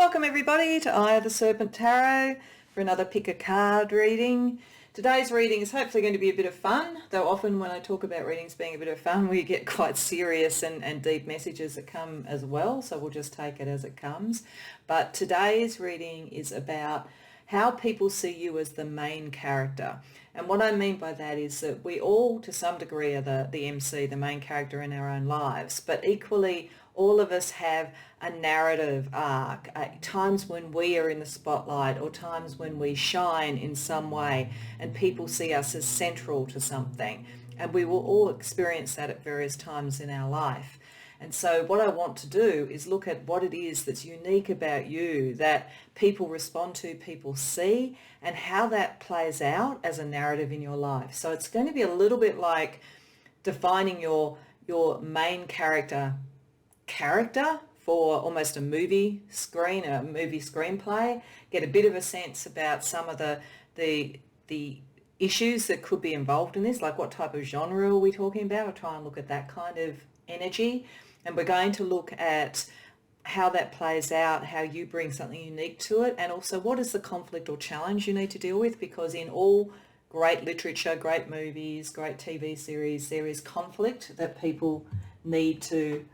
Welcome everybody to Eye of the Serpent Tarot for another pick a card reading. Today's reading is hopefully going to be a bit of fun, though often when I talk about readings being a bit of fun we get quite serious and deep messages that come as well, so we'll just take it as it comes. But today's reading is about how people see you as the main character. And what I mean by that is that we all to some degree are the MC, the main character in our own lives, but equally all of us have a narrative arc, times when we are in the spotlight or times when we shine in some way and people see us as central to something. And we will all experience that at various times in our life. And so what I want to do is look at what it is that's unique about you that people respond to, people see, and how that plays out as a narrative in your life. So it's going to be a little bit like defining your main character for almost a movie screenplay, get a bit of a sense about some of the issues that could be involved in this, like what type of genre are we talking about. I'll try and look at that kind of energy, and we're going to look at how that plays out, how you bring something unique to it, and also what is the conflict or challenge you need to deal with, because in all great literature, great movies, great TV series, there is conflict that people need to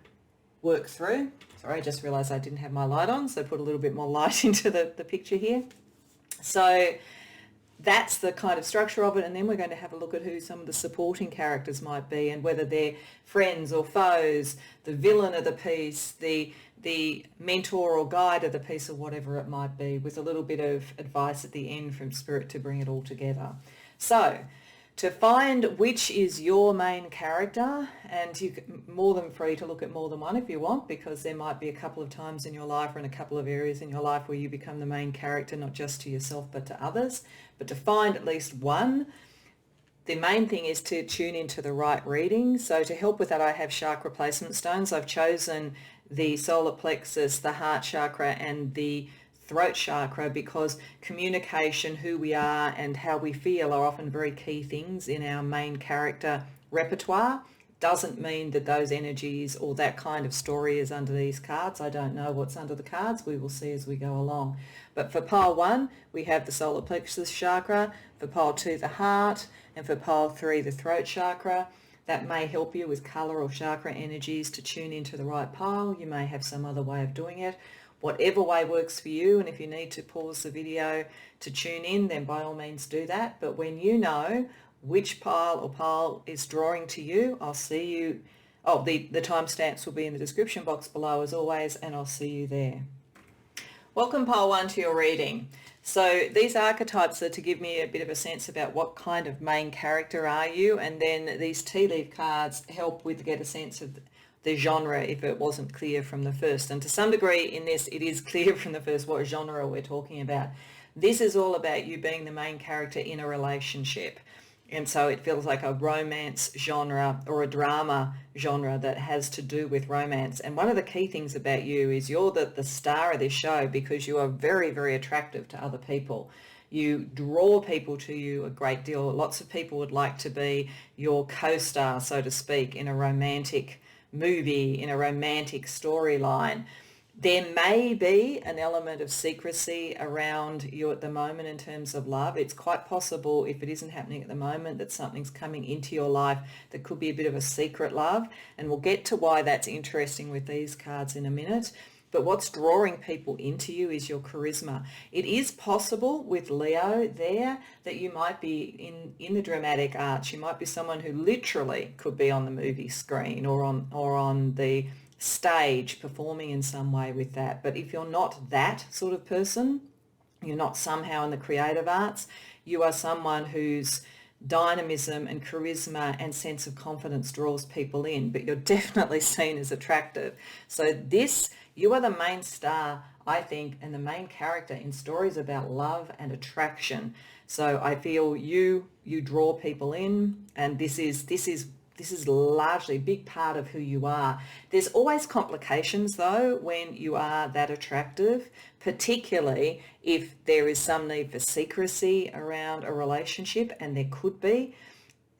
work through. Sorry, I just realised I didn't have my light on, so put a little bit more light into the picture here. So that's the kind of structure of it, and then we're going to have a look at who some of the supporting characters might be and whether they're friends or foes, the villain of the piece, the mentor or guide of the piece, or whatever it might be, with a little bit of advice at the end from Spirit to bring it all together. So to find which is your main character, and you're more than free to look at more than one if you want, because there might be a couple of times in your life or in a couple of areas in your life where you become the main character, not just to yourself but to others. But to find at least one, the main thing is to tune into the right reading. So to help with that, I have Chakra Placement Stones. I've chosen the solar plexus, the heart chakra, and the throat chakra, because communication, who we are and how we feel are often very key things in our main character repertoire. Doesn't mean that those energies or that kind of story is under these cards. I don't know what's under the cards. We will see as we go along. But for pile 1, we have the solar plexus chakra, for pile 2, the heart, and for pile 3, the throat chakra. That may help you with colour or chakra energies to tune into the right pile. You may have some other way of doing it. Whatever way works for you, and if you need to pause the video to tune in, then by all means do that. But when you know which pile or pile is drawing to you, I'll see you. Oh, the timestamps will be in the description box below as always, and I'll see you there. Welcome pile 1 to your reading. So these archetypes are to give me a bit of a sense about what kind of main character are you, and then these tea leaf cards help with get a sense of the genre if it wasn't clear from the first. And to some degree in this it is clear from the first what genre we're talking about. This is all about you being the main character in a relationship, and so it feels like a romance genre or a drama genre that has to do with romance. And one of the key things about you is you're the star of this show, because you are very, very attractive to other people. You draw people to you a great deal. Lots of people would like to be your co-star, so to speak, in a romantic movie, in a romantic storyline. There may be an element of secrecy around you at the moment in terms of love. It's quite possible, if it isn't happening at the moment, that something's coming into your life that could be a bit of a secret love, and we'll get to why that's interesting with these cards in a minute. But what's drawing people into you is your charisma. It is possible with Leo there that you might be in the dramatic arts. You might be someone who literally could be on the movie screen or on the stage performing in some way with that. But if you're not that sort of person, you're not somehow in the creative arts, you are someone whose dynamism and charisma and sense of confidence draws people in, but you're definitely seen as attractive. So you are the main star, I think, and the main character in stories about love and attraction. So I feel you draw people in, and this is largely a big part of who you are. There's always complications though when you are that attractive, particularly if there is some need for secrecy around a relationship, and there could be.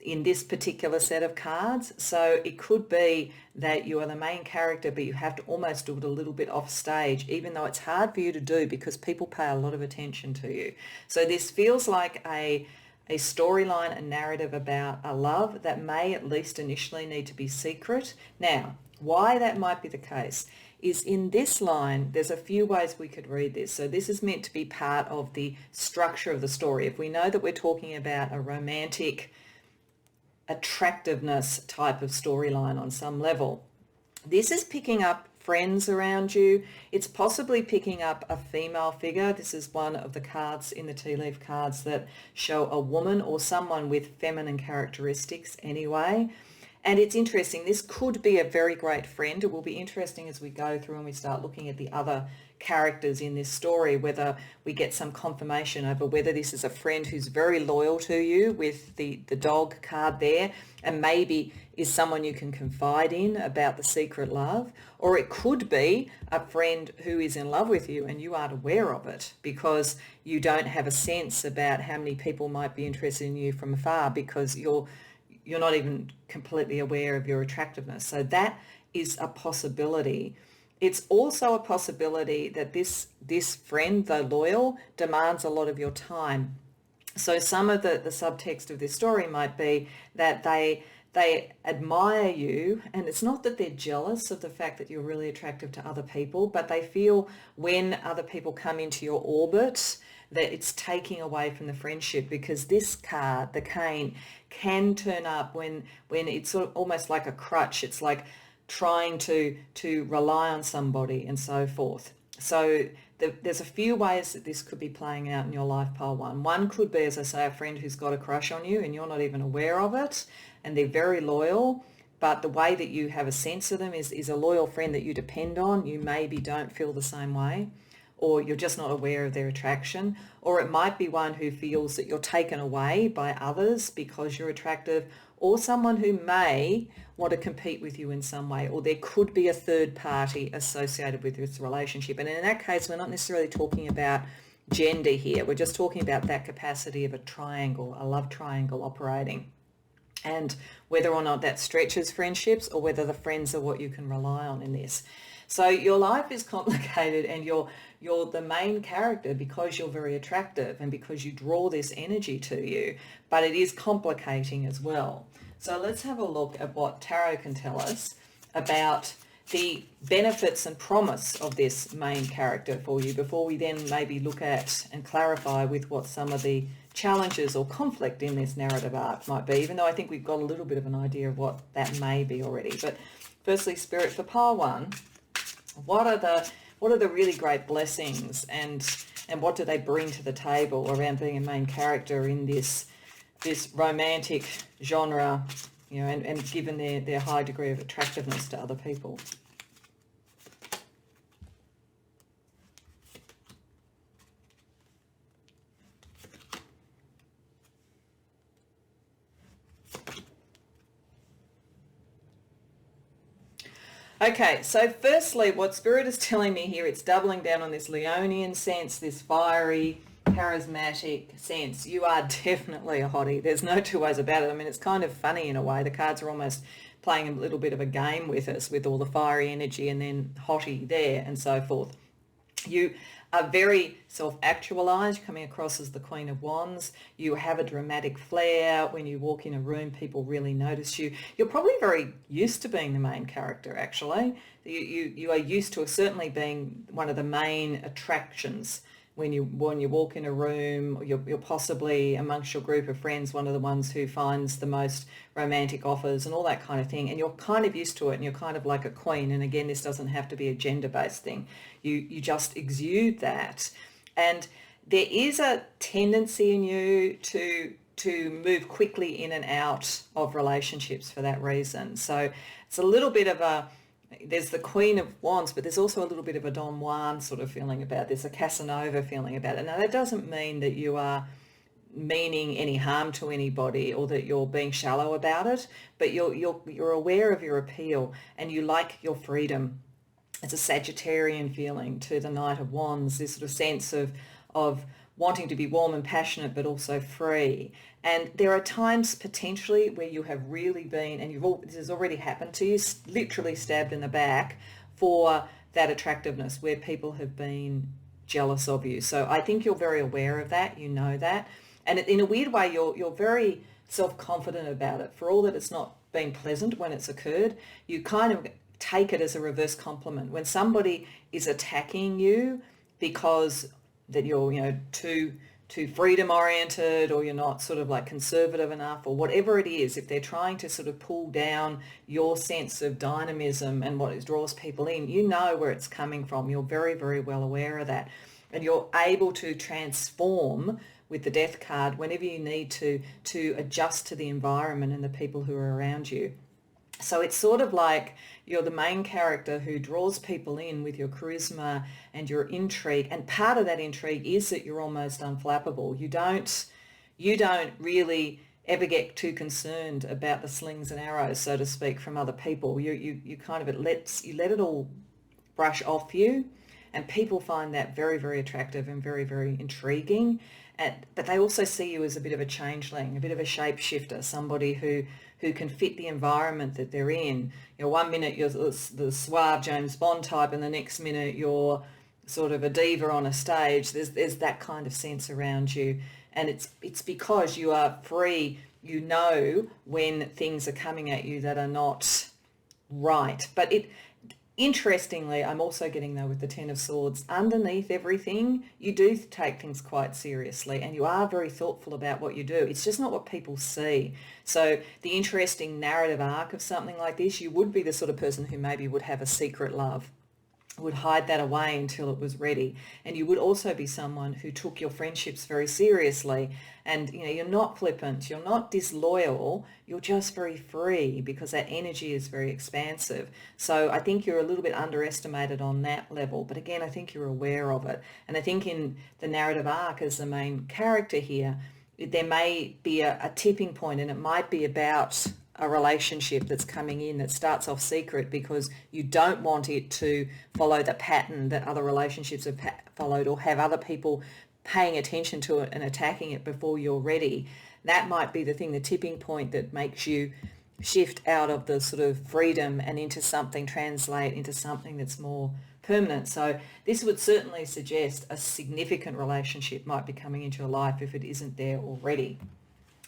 in this particular set of cards. So it could be that you are the main character, but you have to almost do it a little bit off stage, even though it's hard for you to do because people pay a lot of attention to you. So this feels like a storyline, a narrative about a love that may at least initially need to be secret. Now, why that might be the case is in this line, there's a few ways we could read this. So this is meant to be part of the structure of the story. If we know that we're talking about a romantic attractiveness type of storyline on some level, this is picking up friends around you. It's possibly picking up a female figure. This is one of the cards in the tea leaf cards that show a woman or someone with feminine characteristics anyway. And it's interesting, this could be a very great friend. It will be interesting as we go through and we start looking at the other characters in this story, whether we get some confirmation over whether this is a friend who's very loyal to you with the dog card there, and maybe is someone you can confide in about the secret love, or it could be a friend who is in love with you and you aren't aware of it because you don't have a sense about how many people might be interested in you from afar because you're not even completely aware of your attractiveness. So that is a possibility. It's also a possibility that this friend, though loyal, demands a lot of your time. So some of the subtext of this story might be that they admire you, and it's not that they're jealous of the fact that you're really attractive to other people, but they feel when other people come into your orbit that it's taking away from the friendship, because this card, the cane, can turn up when it's sort of almost like a crutch. It's like trying to rely on somebody and so forth. So there's a few ways that this could be playing out in your life, pile one. One could be, as I say, a friend who's got a crush on you and you're not even aware of it, and they're very loyal, but the way that you have a sense of them is a loyal friend that you depend on. You maybe don't feel the same way, or you're just not aware of their attraction. Or it might be one who feels that you're taken away by others because you're attractive, or someone who may want to compete with you in some way, or there could be a third party associated with this relationship. And in that case, we're not necessarily talking about gender here. We're just talking about that capacity of a triangle, a love triangle operating, and whether or not that stretches friendships or whether the friends are what you can rely on in this. So your life is complicated, and you're the main character because you're very attractive and because you draw this energy to you, but it is complicating as well. So let's have a look at what tarot can tell us about the benefits and promise of this main character for you before we then maybe look at and clarify with what some of the challenges or conflict in this narrative arc might be, even though I think we've got a little bit of an idea of what that may be already. But firstly, Spirit, for pile one, what are the really great blessings and what do they bring to the table around being a main character in this romantic genre, you know, and given their high degree of attractiveness to other people? Okay, so firstly, what Spirit is telling me here, it's doubling down on this Leonian sense, this fiery, charismatic sense. You are definitely a hottie. There's no two ways about it. I mean, it's kind of funny in a way. The cards are almost playing a little bit of a game with us with all the fiery energy and then hottie there and so forth. You are very self-actualized, coming across as the Queen of Wands. You have a dramatic flair. When you walk in a room, people really notice you. You're probably very used to being the main character, actually. You are used to certainly being one of the main attractions. When you walk in a room, you're possibly amongst your group of friends one of the ones who finds the most romantic offers and all that kind of thing, and you're kind of used to it, and you're kind of like a queen. And again, this doesn't have to be a gender-based thing. You just exude that, and there is a tendency in you to move quickly in and out of relationships for that reason. So it's a little bit of there's the Queen of Wands, but there's also a little bit of a Don Juan sort of feeling about this, a Casanova feeling about it. Now, that doesn't mean that you are meaning any harm to anybody or that you're being shallow about it, but you're aware of your appeal and you like your freedom. It's a Sagittarian feeling to the Knight of Wands, this sort of sense of wanting to be warm and passionate, but also free. And there are times potentially where you have really been, and this has already happened to you, literally stabbed in the back for that attractiveness, where people have been jealous of you. So I think you're very aware of that. You know that. And in a weird way, you're very self-confident about it. For all that it's not been pleasant when it's occurred, you kind of take it as a reverse compliment. When somebody is attacking you because that you're, too freedom oriented, or you're not sort of like conservative enough, or whatever it is, if they're trying to sort of pull down your sense of dynamism and what draws people in, you know where it's coming from. You're very, very well aware of that. And you're able to transform with the Death card whenever you need to adjust to the environment and the people who are around you. So it's sort of like you're the main character who draws people in with your charisma and your intrigue. And part of that intrigue is that you're almost unflappable. You don't really ever get too concerned about the slings and arrows, so to speak, from other people. You kind of let it all brush off you, and people find that very, very attractive and very, very intriguing. But they also see you as a bit of a changeling, a bit of a shapeshifter, somebody who can fit the environment that they're in. One minute you're the suave James Bond type, and the next minute you're sort of a diva on a stage. There's that kind of sense around you, and it's because you are free. You know when things are coming at you that are not right. But interestingly, I'm also getting, though, with the Ten of Swords, underneath everything, you do take things quite seriously, and you are very thoughtful about what you do. It's just not what people see. So the interesting narrative arc of something like this, you would be the sort of person who maybe would have a secret love, would hide that away until it was ready. And you would also be someone who took your friendships very seriously. And you're not flippant, you're not disloyal, you're just very free, because that energy is very expansive. So I think you're a little bit underestimated on that level, but again, I think you're aware of it. And I think in the narrative arc as the main character here, there may be a tipping point, and it might be about a relationship that's coming in that starts off secret because you don't want it to follow the pattern that other relationships have followed, or have other people paying attention to it and attacking it before you're ready. That might be the thing, the tipping point that makes you shift out of the sort of freedom and translate into something that's more permanent. So this would certainly suggest a significant relationship might be coming into your life if it isn't there already.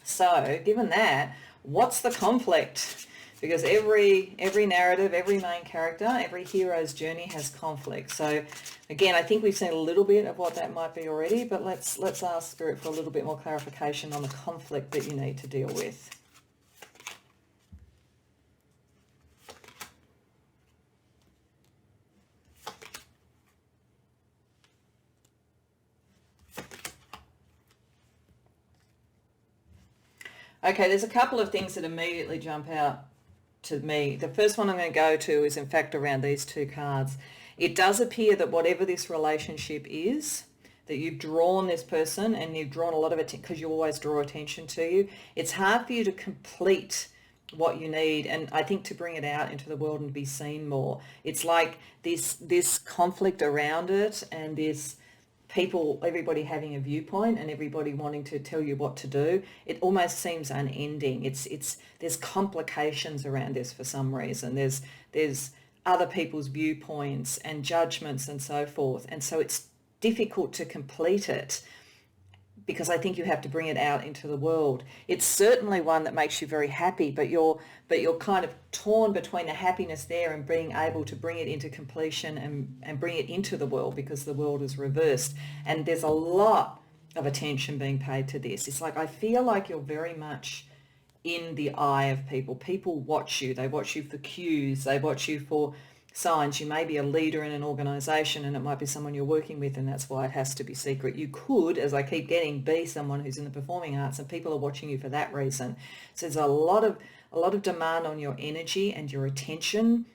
So given that, what's the conflict? Because every narrative, every main character, every hero's journey has conflict. So again, I think we've seen a little bit of what that might be already, but let's ask Spirit for a little bit more clarification on the conflict that you need to deal with. Okay, there's a couple of things that immediately jump out to me. The first one I'm going to go to is, in fact, around these two cards. It does appear that whatever this relationship is, that you've drawn this person and you've drawn a lot of it because you always draw attention to you. It's hard for you to complete what you need, and I think to bring it out into the world and be seen more. It's like this conflict around it, and this everybody having a viewpoint and everybody wanting to tell you what to do. It almost seems unending. There's complications around this for some reason. There's other people's viewpoints and judgments and so forth. And so it's difficult to complete it, because I think you have to bring it out into the world. It's certainly one that makes you very happy, but you're kind of torn between the happiness there and being able to bring it into completion and bring it into the world, because the world is reversed. And there's a lot of attention being paid to this. It's like, I feel like you're very much in the eye of people. People watch you. They watch you for cues. They watch you for signs. You may be a leader in an organization, and it might be someone you're working with, and that's why it has to be secret. You could, as I keep getting, be someone who's in the performing arts, and people are watching you for that reason. So there's a lot of demand on your energy and your attention.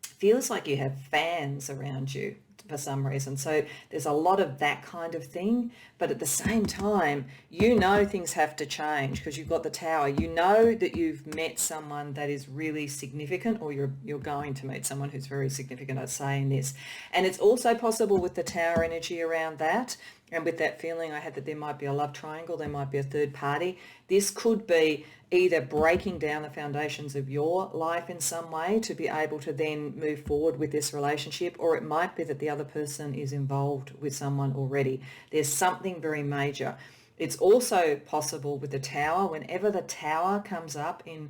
Feels like you have fans around you for some reason. So there's a lot of that kind of thing, but at the same time, things have to change because you've got the Tower. You know that you've met someone that is really significant, or you're going to meet someone who's very significant, I'd say, in this. And it's also possible with the Tower energy around that and with that feeling I had that there might be a love triangle, there might be a third party. This could be either breaking down the foundations of your life in some way to be able to then move forward with this relationship, or it might be that the other person is involved with someone already. There's something very major. It's also possible with the Tower. Whenever the Tower comes up in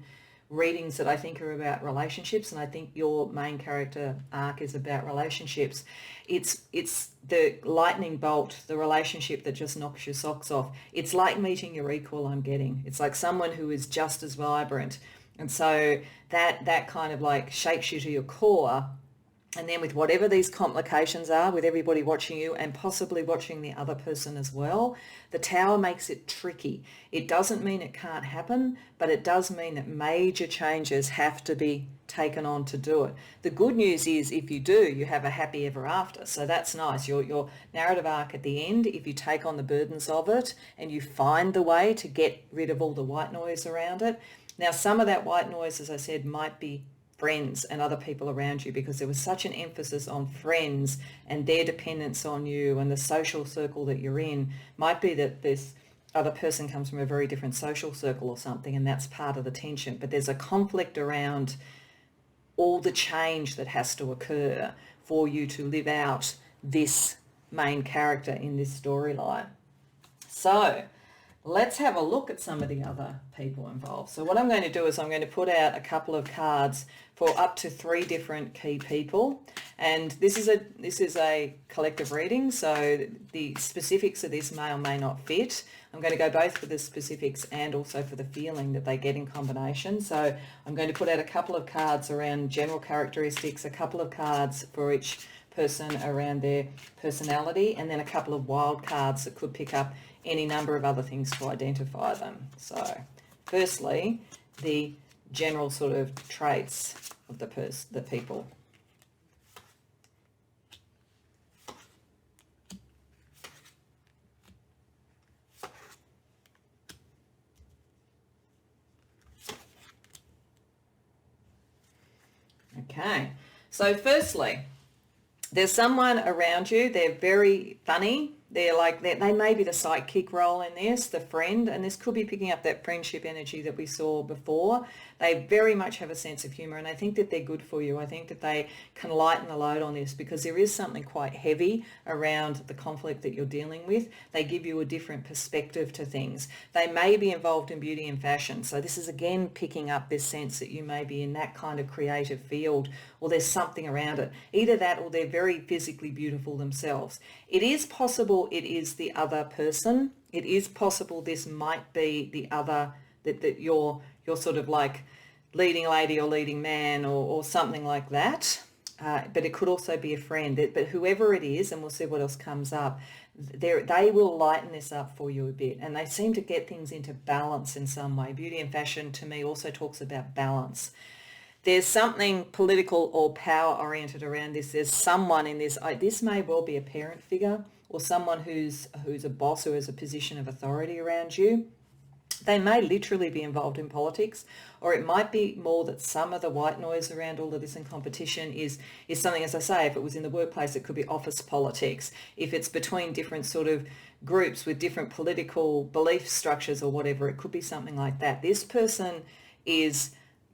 readings that I think are about relationships, and I think your main character arc is about relationships, it's the lightning bolt, the relationship that just knocks your socks off. It's like meeting your equal, I'm getting. It's like someone who is just as vibrant. And so that kind of like shakes you to your core. And then with whatever these complications are, with everybody watching you and possibly watching the other person as well, the Tower makes it tricky. It doesn't mean it can't happen, but it does mean that major changes have to be taken on to do it. The good news is if you do, you have a happy ever after. So that's nice. Your narrative arc at the end, if you take on the burdens of it and you find the way to get rid of all the white noise around it. Now, some of that white noise, as I said, might be friends and other people around you, because there was such an emphasis on friends and their dependence on you, and the social circle that you're in. Might be that this other person comes from a very different social circle or something, and that's part of the tension. But there's a conflict around all the change that has to occur for you to live out this main character in this storyline. So let's have a look at some of the other people involved. So what I'm going to do is I'm going to put out a couple of cards for up to 3 different key people. And this is a collective reading, so the specifics of this may or may not fit. I'm going to go both for the specifics and also for the feeling that they get in combination. So I'm going to put out a couple of cards around general characteristics, a couple of cards for each person around their personality, and then a couple of wild cards that could pick up any number of other things to identify them. So firstly, the general sort of traits of the people. Okay, so firstly, there's someone around you, they're very funny. They're like, they may be the sidekick role in this, the friend, and this could be picking up that friendship energy that we saw before. They very much have a sense of humour, and I think that they're good for you. I think that they can lighten the load on this, because there is something quite heavy around the conflict that you're dealing with. They give you a different perspective to things. They may be involved in beauty and fashion, so this is again picking up this sense that you may be in that kind of creative field, or there's something around it. Either that, or they're very physically beautiful themselves. It is possible it is the other person. It is possible this might be the other, that you're sort of like leading lady or leading man or something like that. But it could also be a friend. But whoever it is, and we'll see what else comes up, they will lighten this up for you a bit. And they seem to get things into balance in some way. Beauty and fashion to me also talks about balance. There's something political or power oriented around this. There's someone in this. This may well be a parent figure or someone who's a boss who has a position of authority around you. They may literally be involved in politics, or it might be more that some of the white noise around all of this in competition is something, as I say, if it was in the workplace, it could be office politics. If it's between different sort of groups with different political belief structures or whatever, it could be something like that. This person is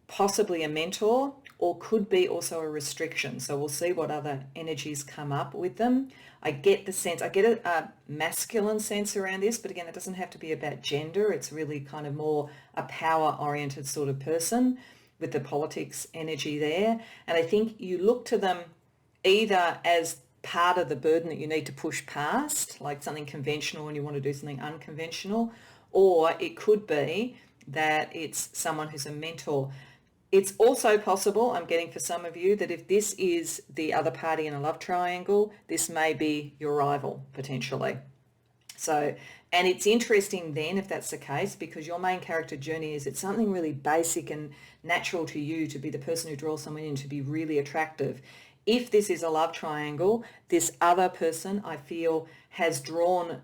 possibly a mentor, or could be also a restriction. So we'll see what other energies come up with them. I get a masculine sense around this, but again, it doesn't have to be about gender. It's really kind of more a power-oriented sort of person with the politics energy there. And I think you look to them either as part of the burden that you need to push past, like something conventional and you want to do something unconventional, or it could be that it's someone who's a mentor. It's also possible, I'm getting for some of you, that if this is the other party in a love triangle, this may be your rival, potentially. So, and it's interesting then if that's the case, because your main character journey is it's something really basic and natural to you to be the person who draws someone in, to be really attractive. If this is a love triangle, this other person, I feel, has drawn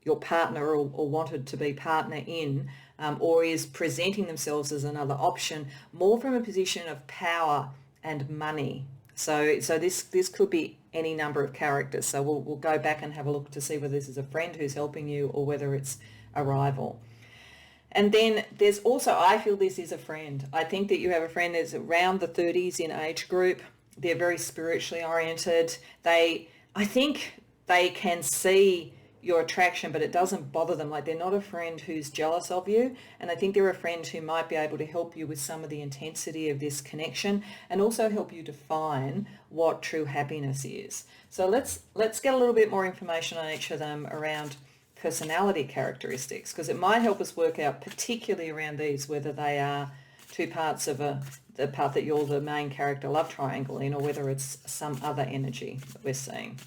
your partner or wanted to be partner in, or is presenting themselves as another option, more from a position of power and money. So this could be any number of characters. So we'll go back and have a look to see whether this is a friend who's helping you or whether it's a rival. And then there's also, I feel this is a friend. I think that you have a friend that's around the 30s in age group. They're very spiritually oriented. I think they can see your attraction, but it doesn't bother them. Like, they're not a friend who's jealous of you. And I think they're a friend who might be able to help you with some of the intensity of this connection and also help you define what true happiness is. So let's get a little bit more information on each of them around personality characteristics, because it might help us work out, particularly around these, whether they are two parts of the part that you're the main character love triangle in, or whether it's some other energy that we're seeing.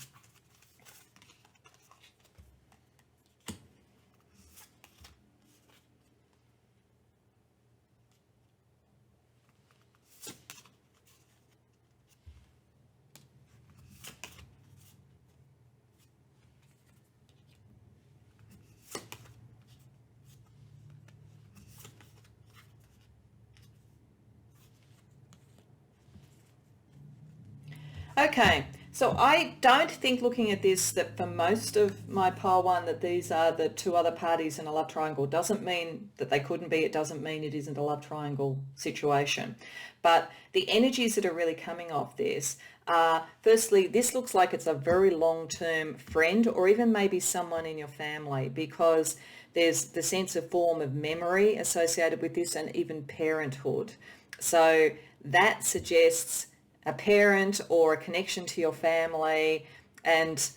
Okay, so I don't think, looking at this, that for most of my pile one that these are the two other parties in a love triangle. Doesn't mean that they couldn't be. It doesn't mean it isn't a love triangle situation. But the energies that are really coming off this are, firstly, this looks like it's a very long-term friend, or even maybe someone in your family, because there's the sense of form of memory associated with this, and even parenthood. So that suggests a parent or a connection to your family, and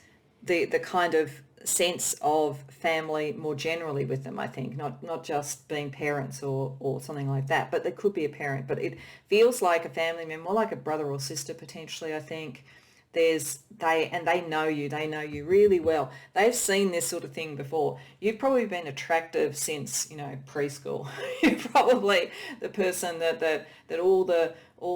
the kind of sense of family more generally with them, I think, not just being parents or something like that, but there could be a parent, but it feels like a family member, more like a brother or sister potentially. I think they know you really well. They've seen this sort of thing before. You've probably been attractive since, preschool. You're probably the person that all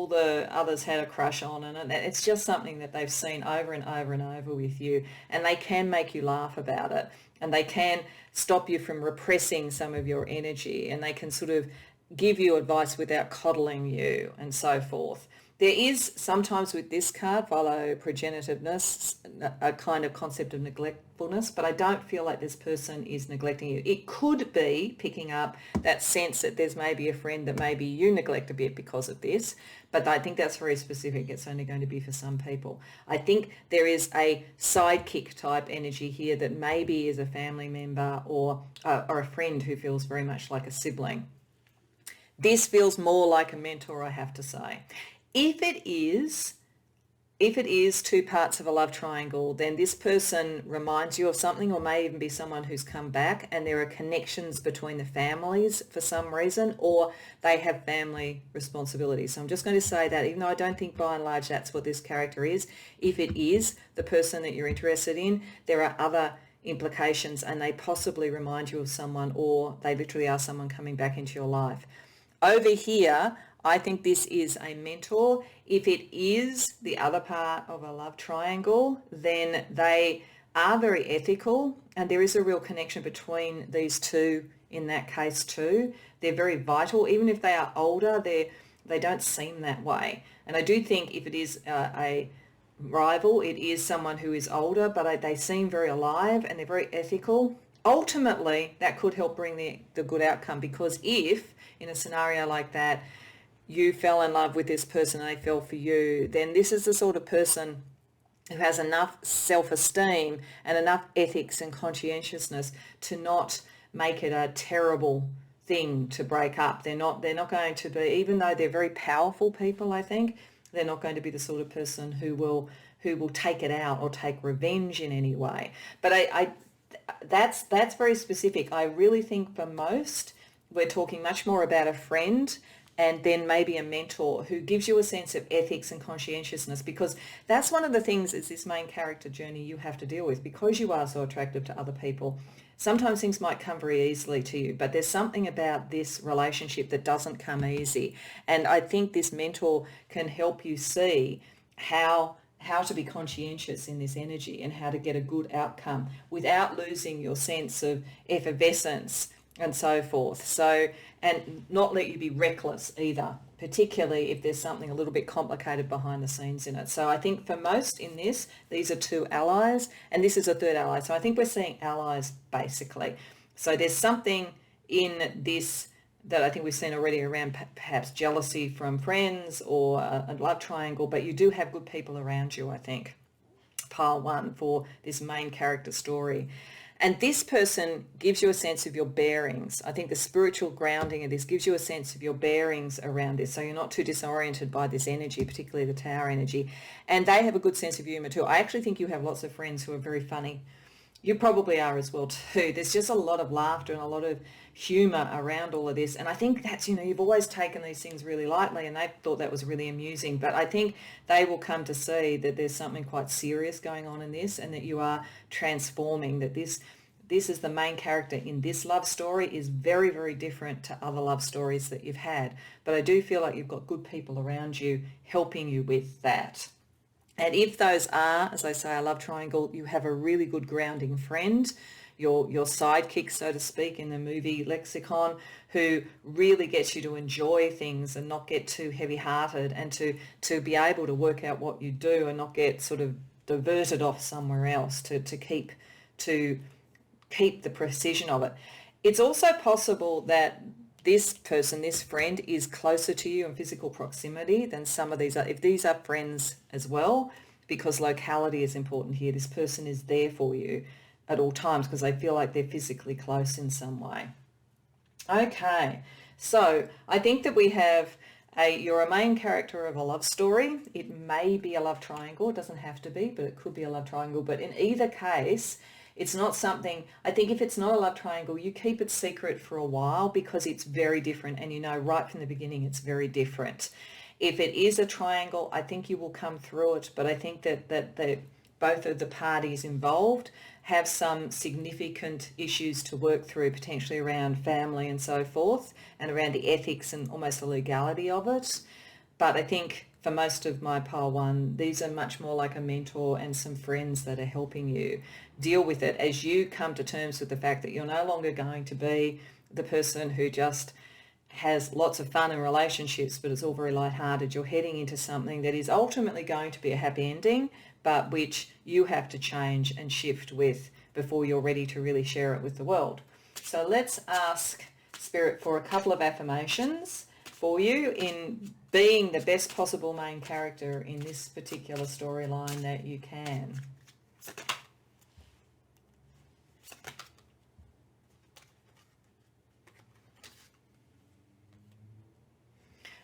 the others had a crush on, and it's just something that they've seen over and over and over with you, and they can make you laugh about it, and they can stop you from repressing some of your energy, and they can sort of give you advice without coddling you and so forth. There is sometimes with this card, philoprogenitiveness, a kind of concept of neglectfulness, but I don't feel like this person is neglecting you. It could be picking up that sense that there's maybe a friend that maybe you neglect a bit because of this, but I think that's very specific. It's only going to be for some people. I think there is a sidekick type energy here that maybe is a family member or a friend who feels very much like a sibling. This feels more like a mentor, I have to say. If it is two parts of a love triangle, then this person reminds you of something, or may even be someone who's come back, and there are connections between the families for some reason, or they have family responsibilities. So I'm just going to say that, even though I don't think by and large that's what this character is, if it is the person that you're interested in, there are other implications, and they possibly remind you of someone, or they literally are someone coming back into your life. Over here, I think this is a mentor. If it is the other part of a love triangle, then they are very ethical, and there is a real connection between these two in that case too. They're very vital. Even if they are older, they don't seem that way. And I do think if it is a rival, it is someone who is older, but they seem very alive and they're very ethical. Ultimately, that could help bring the good outcome, because if in a scenario like that, you fell in love with this person and they fell for you, then this is the sort of person who has enough self-esteem and enough ethics and conscientiousness to not make it a terrible thing to break up. They're not going to be, even though they're very powerful people, I think, they're not going to be the sort of person who will take it out or take revenge in any way. But that's very specific. I really think for most, we're talking much more about a friend, and then maybe a mentor who gives you a sense of ethics and conscientiousness, because that's one of the things is this main character journey you have to deal with, because you are so attractive to other people. Sometimes things might come very easily to you, but there's something about this relationship that doesn't come easy. And I think this mentor can help you see how to be conscientious in this energy and how to get a good outcome without losing your sense of effervescence and so forth. So, and not let you be reckless either particularly if there's something a little bit complicated behind the scenes in it. So I think for most in this, these are two allies, and this is a third ally. So I think we're seeing allies basically. So there's something in this that I think we've seen already around perhaps jealousy from friends or a love triangle, but you do have good people around you, I think. Pile 1 for this main character story. And this person gives you a sense of your bearings. I think the spiritual grounding of this gives you a sense of your bearings around this. So you're not too disoriented by this energy, particularly the Tower energy. And they have a good sense of humour too. I actually think you have lots of friends who are very funny. You probably are as well too. There's just a lot of laughter and a lot of humour around all of this. And I think that's, you've always taken these things really lightly and they thought that was really amusing. But I think they will come to see that there's something quite serious going on in this and that you are transforming, that this is the main character in this love story is very, very different to other love stories that you've had. But I do feel like you've got good people around you helping you with that. And if those are, as I say, a love triangle, you have a really good grounding friend, your sidekick, so to speak, in the movie lexicon, who really gets you to enjoy things and not get too heavy-hearted and to be able to work out what you do and not get sort of diverted off somewhere else, to keep the precision of it. It's also possible that this person, this friend, is closer to you in physical proximity than some of these are. If these are friends as well, because locality is important here, this person is there for you at all times because they feel like they're physically close in some way. Okay, so I think that we have you're a main character of a love story. It may be a love triangle. It doesn't have to be, but it could be a love triangle. But in either case, it's not something, I think if it's not a love triangle, you keep it secret for a while because it's very different and right from the beginning it's very different. If it is a triangle, I think you will come through it, but I think that both of the parties involved have some significant issues to work through, potentially around family and so forth, and around the ethics and almost the legality of it. But I think for most of my pile 1, these are much more like a mentor and some friends that are helping you deal with it as you come to terms with the fact that you're no longer going to be the person who just has lots of fun in relationships, but it's all very lighthearted. You're heading into something that is ultimately going to be a happy ending, but which you have to change and shift with before you're ready to really share it with the world. So let's ask Spirit for a couple of affirmations for you in being the best possible main character in this particular storyline that you can.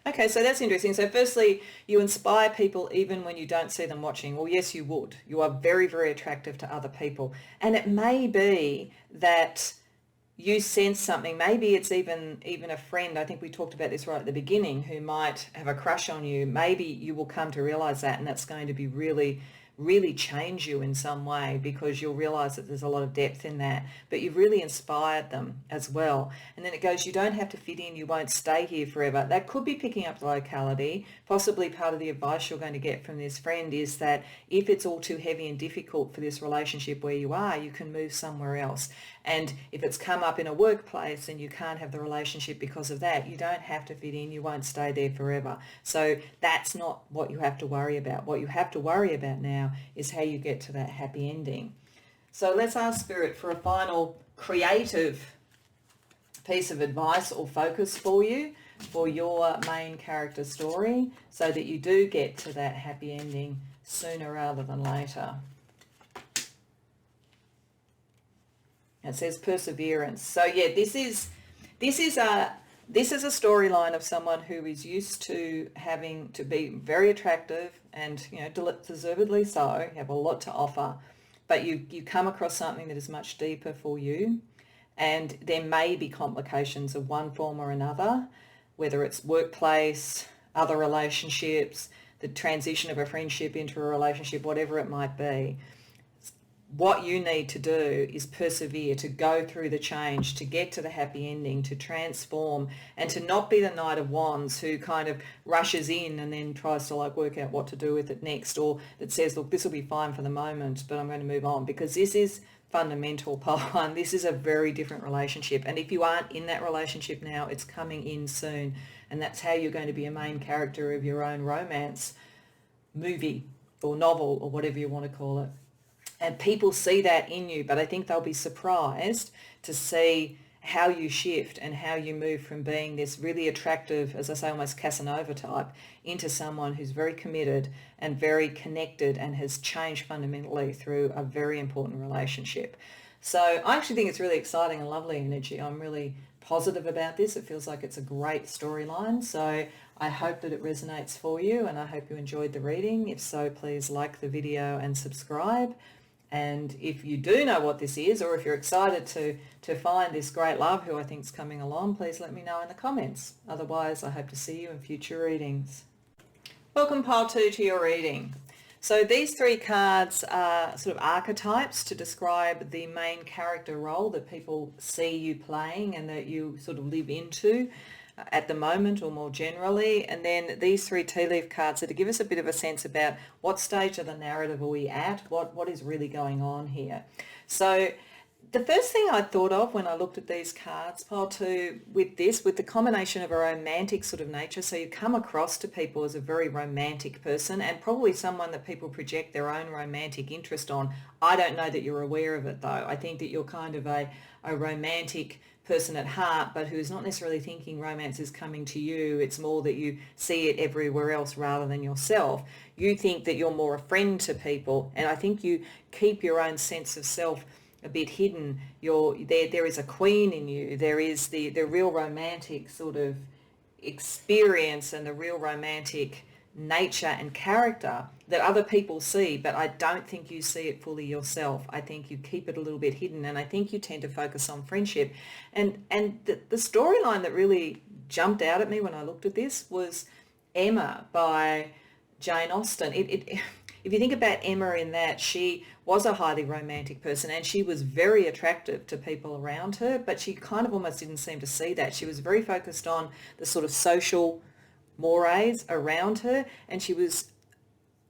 Okay, so that's interesting. So firstly, you inspire people even when you don't see them watching. Well, yes, you would. You are very, very attractive to other people. And it may be that you sense something. Maybe it's even a friend. I think we talked about this right at the beginning, who might have a crush on you. Maybe you will come to realize that, and that's going to be really change you in some way because you'll realize that there's a lot of depth in that, but you've really inspired them as well. And then it goes, you don't have to fit in, you won't stay here forever. That could be picking up the locality. Possibly part of the advice you're going to get from this friend is that if it's all too heavy and difficult for this relationship where you are, you can move somewhere else. And if it's come up in a workplace and you can't have the relationship because of that, you don't have to fit in, you won't stay there forever. So that's not what you have to worry about. What you have to worry about now is how you get to that happy ending. So let's ask Spirit for a final creative piece of advice or focus for you for your main character story so that you do get to that happy ending sooner rather than later. It says perseverance. So yeah, this is a storyline of someone who is used to having to be very attractive and, deservedly so, have a lot to offer, but you come across something that is much deeper for you, and there may be complications of one form or another, whether it's workplace, other relationships, the transition of a friendship into a relationship, whatever it might be. what you need to do is persevere, to go through the change, to get to the happy ending, to transform, and to not be the Knight of Wands who kind of rushes in and then tries to like work out what to do with it next, or that says, look, this will be fine for the moment, but I'm going to move on, because this is fundamental, pile one. This is a very different relationship. And if you aren't in that relationship now, it's coming in soon. And that's how you're going to be a main character of your own romance movie or novel or whatever you want to call it. And people see that in you, but I think they'll be surprised to see how you shift and how you move from being this really attractive, as I say, almost Casanova type, into someone who's very committed and very connected and has changed fundamentally through a very important relationship. So I actually think it's really exciting and lovely energy. I'm really positive about this. It feels like it's a great storyline. So I hope that it resonates for you, and I hope you enjoyed the reading. If so, please like the video and subscribe. And if you do know what this is, or if you're excited to find this great love who I think is coming along, please let me know in the comments. Otherwise, I hope to see you in future readings. Welcome, pile 2, to your reading. So these 3 cards are sort of archetypes to describe the main character role that people see you playing and that you sort of live into at the moment or more generally. And then these 3 tea leaf cards are to give us a bit of a sense about what stage of the narrative are we at, what is really going on here. So the first thing I thought of when I looked at these cards, pile 2, with the combination of a romantic sort of nature, so you come across to people as a very romantic person and probably someone that people project their own romantic interest on. I don't know that you're aware of it though. I think that you're kind of a romantic person at heart, but who's not necessarily thinking romance is coming to you. It's more that you see it everywhere else rather than yourself. You think that you're more a friend to people, and I think you keep your own sense of self a bit hidden. There is a queen in you. There is the real romantic sort of experience and the real romantic nature and character that other people see, but I don't think you see it fully yourself. I think you keep it a little bit hidden, and I think you tend to focus on friendship. And the storyline that really jumped out at me when I looked at this was Emma by Jane Austen. If you think about Emma in that, she was a highly romantic person and she was very attractive to people around her, but she kind of almost didn't seem to see that. She was very focused on the sort of social mores around her, and she was,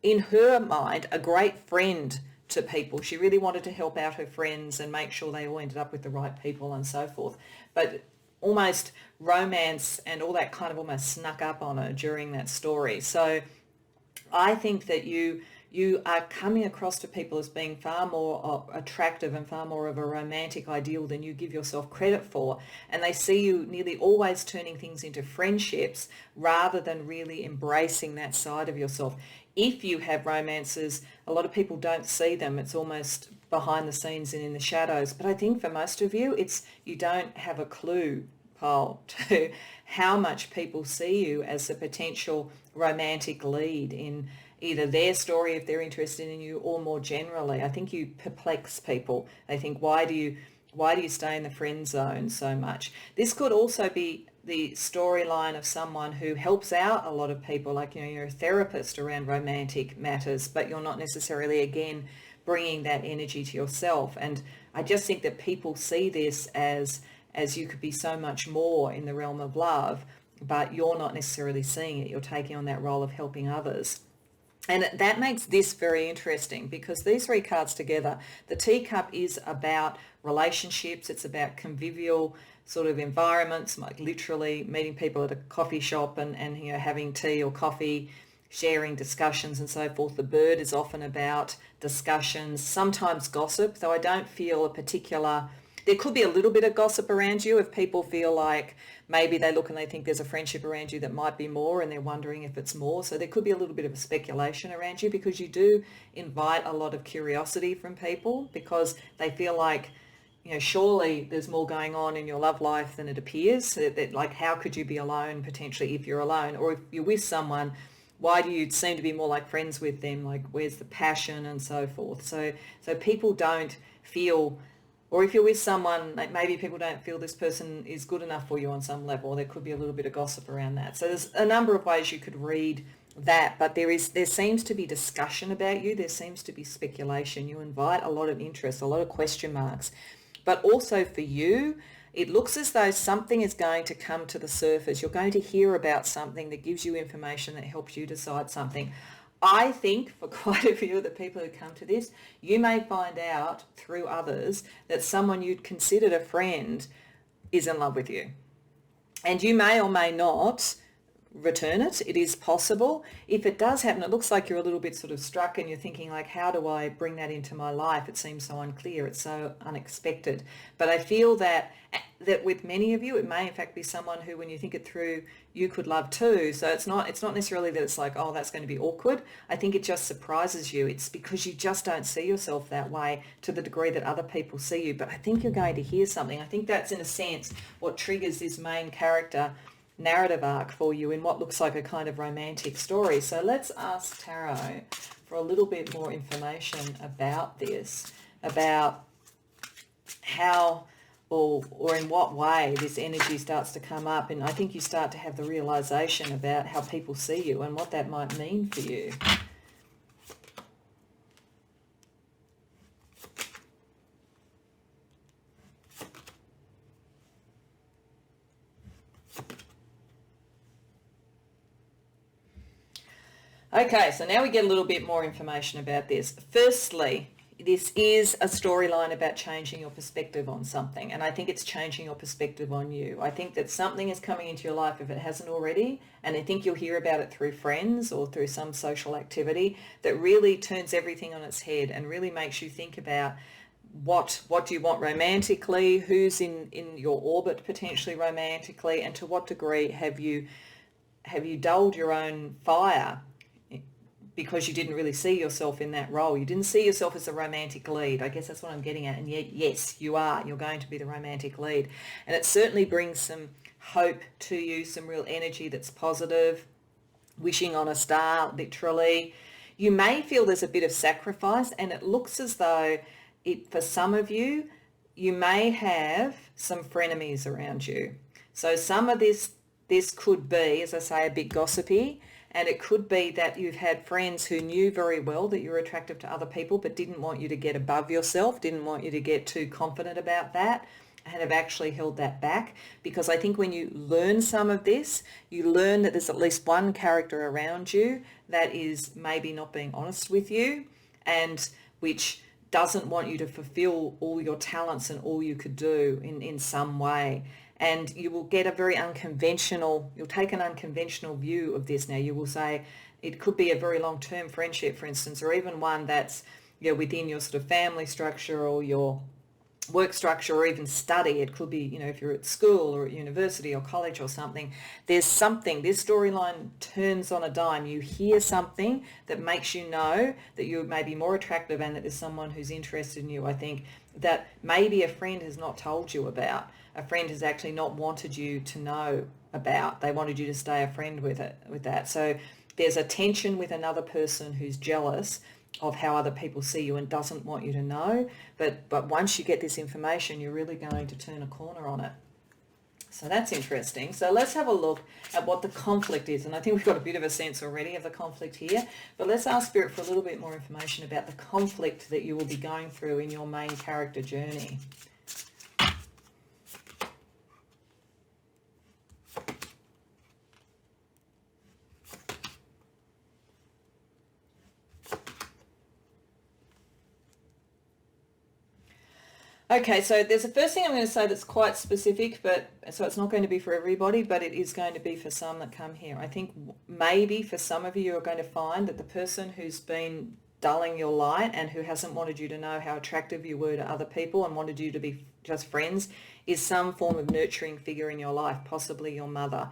in her mind, a great friend to people. She really wanted to help out her friends and make sure they all ended up with the right people and so forth. But almost romance and all that kind of almost snuck up on her during that story. So I think that you are coming across to people as being far more attractive and far more of a romantic ideal than you give yourself credit for. And they see you nearly always turning things into friendships rather than really embracing that side of yourself. If you have romances, a lot of people don't see them. It's almost behind the scenes and in the shadows. But I think for most of you, you don't have a clue, Paul, to how much people see you as a potential romantic lead in either their story if they're interested in you, or more generally. I think you perplex people. They think, why do you stay in the friend zone so much? This could also be the storyline of someone who helps out a lot of people, like, you're a therapist around romantic matters, but you're not necessarily, again, bringing that energy to yourself. And I just think that people see this as you could be so much more in the realm of love, but you're not necessarily seeing it. You're taking on that role of helping others. And that makes this very interesting, because these 3 cards together, the teacup is about relationships. It's about convivial sort of environments, like literally meeting people at a coffee shop and having tea or coffee, sharing discussions and so forth. The bird is often about discussions, sometimes gossip, though I don't feel a particular... There could be a little bit of gossip around you if people feel like maybe they look and they think there's a friendship around you that might be more, and they're wondering if it's more. So there could be a little bit of a speculation around you, because you do invite a lot of curiosity from people, because they feel like, surely there's more going on in your love life than it appears. That like, how could you be alone potentially if you're alone? Or if you're with someone, why do you seem to be more like friends with them? Like, where's the passion and so forth? So people don't feel... Or if you're with someone, maybe people don't feel this person is good enough for you on some level. There could be a little bit of gossip around that. So there's a number of ways you could read that, but there seems to be discussion about you. There seems to be speculation. You invite a lot of interest, a lot of question marks. But also for you, it looks as though something is going to come to the surface. You're going to hear about something that gives you information that helps you decide something. I think for quite a few of the people who come to this, you may find out through others that someone you'd considered a friend is in love with you. And you may or may not return it. It is possible. If it does happen, it looks like you're a little bit sort of struck and you're thinking like, how do I bring that into my life? It seems so unclear. It's so unexpected. But I feel that with many of you, it may in fact be someone who, when you think it through, you could love too. So it's not necessarily that it's like, oh, that's going to be awkward. I think it just surprises you. It's because you just don't see yourself that way to the degree that other people see you. But I think you're going to hear something. I think that's in a sense what triggers this main character narrative arc for you in what looks like a kind of romantic story. So let's ask Tarot for a little bit more information about this, about how or in what way this energy starts to come up. And I think you start to have the realization about how people see you and what that might mean for you. Okay, so now we get a little bit more information about this. Firstly, this is a storyline about changing your perspective on something, and I think it's changing your perspective on you. I think that something is coming into your life if it hasn't already, and I think you'll hear about it through friends or through some social activity that really turns everything on its head and really makes you think about what do you want romantically, who's in your orbit potentially romantically, and to what degree have you dulled your own fire because you didn't really see yourself in that role. You didn't see yourself as a romantic lead. I guess that's what I'm getting at. And yet, yes, you are. You're going to be the romantic lead. And it certainly brings some hope to you, some real energy that's positive, wishing on a star, literally. You may feel there's a bit of sacrifice, and it looks as though for some of you, you may have some frenemies around you. So some of this could be, as I say, a bit gossipy. And it could be that you've had friends who knew very well that you're attractive to other people, but didn't want you to get above yourself, didn't want you to get too confident about that, and have actually held that back. Because I think when you learn some of this, you learn that there's at least one character around you that is maybe not being honest with you, and which doesn't want you to fulfill all your talents and all you could do in some way. And you will get you'll take an unconventional view of this now. You will say it could be a very long-term friendship, for instance, or even one that's within your sort of family structure or your work structure or even study. It could be, if you're at school or at university or college or something, this storyline turns on a dime. You hear something that makes you know that you may be more attractive and that there's someone who's interested in you. I think that maybe a friend has not told you about. A friend has actually not wanted you to know about. They wanted you to stay a friend with that. So there's a tension with another person who's jealous of how other people see you and doesn't want you to know. But once you get this information, you're really going to turn a corner on it. So that's interesting. So let's have a look at what the conflict is. And I think we've got a bit of a sense already of the conflict here. But let's ask Spirit for a little bit more information about the conflict that you will be going through in your main character journey. Okay, so there's the first thing I'm going to say that's quite specific, so it's not going to be for everybody, but it is going to be for some that come here. I think maybe for some of you, you're going to find that the person who's been dulling your light and who hasn't wanted you to know how attractive you were to other people and wanted you to be just friends is some form of nurturing figure in your life, possibly your mother.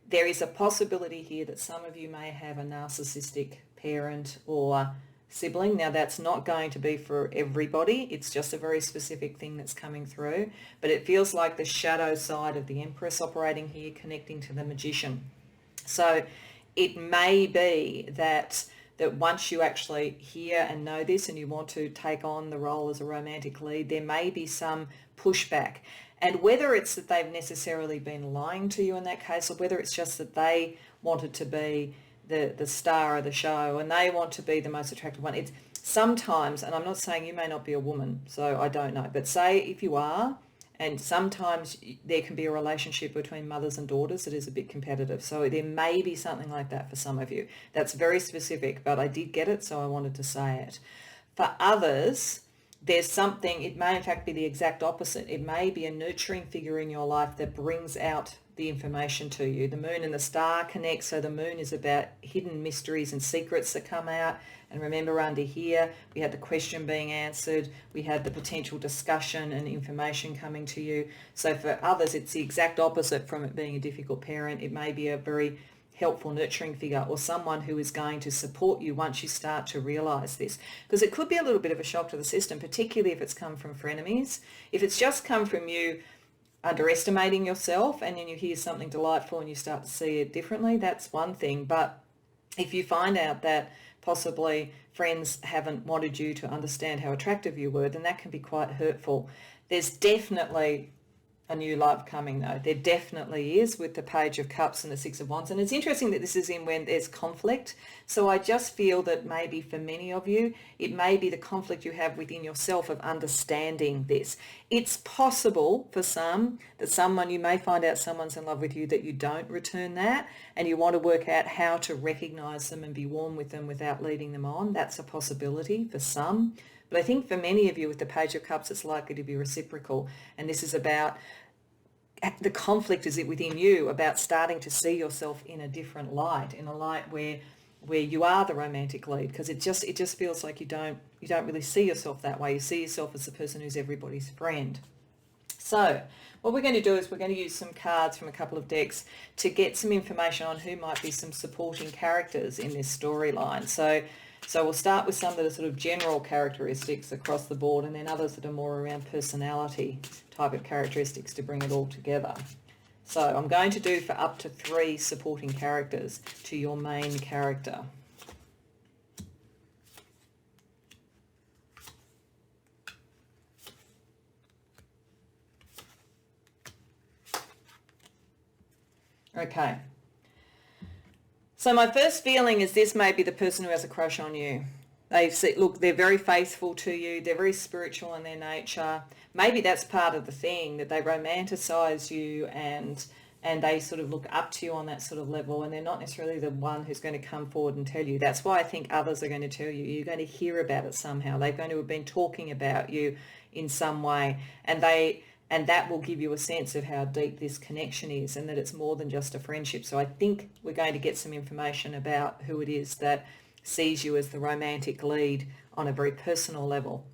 There is a possibility here that some of you may have a narcissistic parent or sibling. Now that's not going to be for everybody. It's just a very specific thing that's coming through. But it feels like the shadow side of the Empress operating here, connecting to the Magician. So it may be that once you actually hear and know this and you want to take on the role as a romantic lead, there may be some pushback. And whether it's that they've necessarily been lying to you in that case, or whether it's just that they wanted to be the star of the show, and they want to be the most attractive one. It's sometimes, and I'm not saying you may not be a woman, so I don't know, but say if you are, and sometimes there can be a relationship between mothers and daughters that is a bit competitive. So there may be something like that for some of you. That's very specific, but I did get it, so I wanted to say it. For others, there's something, it may in fact be the exact opposite. It may be a nurturing figure in your life that brings out the information to you. The moon and the star connect, so the moon is about hidden mysteries and secrets that come out. And remember, under here, we had the question being answered, we had the potential discussion and information coming to you. So for others, it's the exact opposite from it being a difficult parent. It may be a very helpful, nurturing figure, or someone who is going to support you once you start to realize this. Because it could be a little bit of a shock to the system, particularly if it's come from frenemies. If it's just come from you underestimating yourself and then you hear something delightful and you start to see it differently, that's one thing. But if you find out that possibly friends haven't wanted you to understand how attractive you were, then that can be quite hurtful. There's definitely a new love coming, though. There definitely is, with the Page of Cups and the Six of Wands. And it's interesting that this is in when there's conflict. So I just feel that maybe for many of you, it may be the conflict you have within yourself of understanding this. It's possible for some that you may find out someone's in love with you, that you don't return that, and you want to work out how to recognize them and be warm with them without leading them on. That's a possibility for some. But I think for many of you with the Page of Cups, it's likely to be reciprocal. And this is about the conflict is it within you about starting to see yourself in a different light, in a light where you are the romantic lead, because it just feels like you don't really see yourself that way. You see yourself as the person who's everybody's friend. So what we're going to do is we're going to use some cards from a couple of decks to get some information on who might be some supporting characters in this storyline. So we'll start with some that are sort of general characteristics across the board, and then others that are more around personality type of characteristics to bring it all together. So I'm going to do for up to 3 supporting characters to your main character. Okay. So my first feeling is this may be the person who has a crush on you. They're very faithful to you. They're very spiritual in their nature. Maybe that's part of the thing, that they romanticize you and they sort of look up to you on that sort of level, and they're not necessarily the one who's going to come forward and tell you. That's why I think others are going to tell you. You're going to hear about it somehow. They're going to have been talking about you in some way, and that will give you a sense of how deep this connection is, and that it's more than just a friendship. So I think we're going to get some information about who it is that sees you as the romantic lead on a very personal level.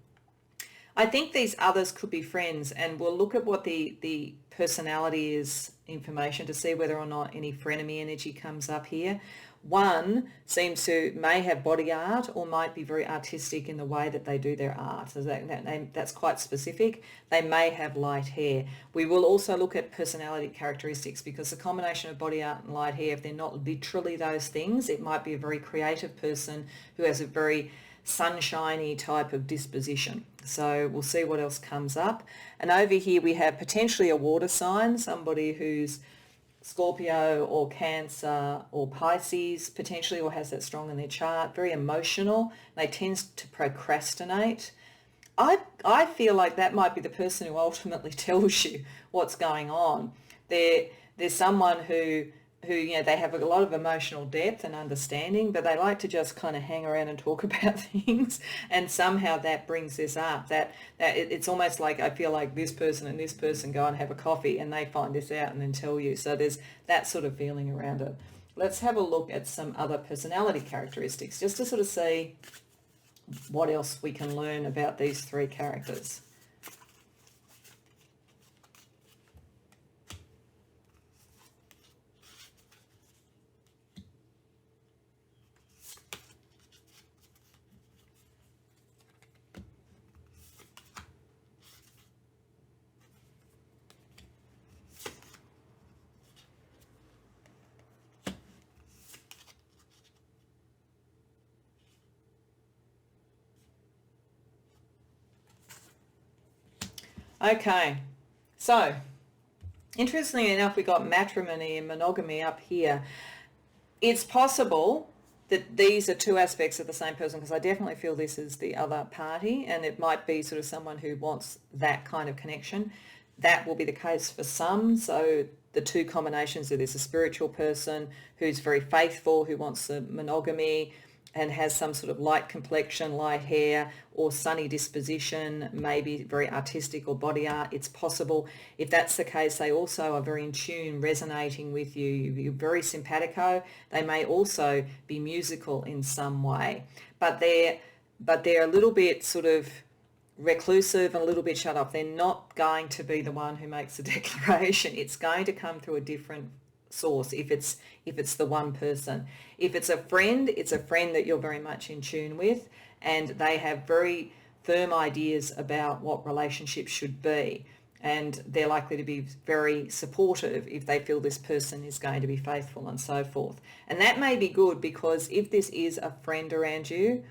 I think these others could be friends, and we'll look at what the personality is information to see whether or not any frenemy energy comes up here. One may have body art or might be very artistic in the way that they do their art. So that's quite specific. They may have light hair. We will also look at personality characteristics, because the combination of body art and light hair, if they're not literally those things, it might be a very creative person who has a very sunshiny type of disposition. So we'll see what else comes up. And over here we have potentially a water sign, somebody who's Scorpio or Cancer or Pisces potentially, or has that strong in their chart, very emotional. They tend to procrastinate. I feel like that might be the person who ultimately tells you what's going on. There's someone who they have a lot of emotional depth and understanding, but they like to just kind of hang around and talk about things, and somehow that brings this up. That it's almost like I feel like this person and this person go and have a coffee and they find this out and then tell you. So there's that sort of feeling around it. Let's have a look at some other personality characteristics just to sort of see what else we can learn about these 3 characters. Okay, so interestingly enough, we got matrimony and monogamy up here. It's possible that these are two aspects of the same person, because I definitely feel this is the other party, and it might be sort of someone who wants that kind of connection. That will be the case for some. So the two combinations of this, a spiritual person who's very faithful, who wants the monogamy and has some sort of light complexion, light hair, or sunny disposition, maybe very artistic or body art. It's possible. If that's the case, they also are very in tune, resonating with you. You're very simpatico. They may also be musical in some way, but they're a little bit sort of reclusive and a little bit shut off. They're not going to be the one who makes the declaration. It's going to come through a different source if it's the one person. If it's a friend, it's a friend that you're very much in tune with, and they have very firm ideas about what relationships should be, and they're likely to be very supportive if they feel this person is going to be faithful and so forth. And that may be good, because if this is a friend around you,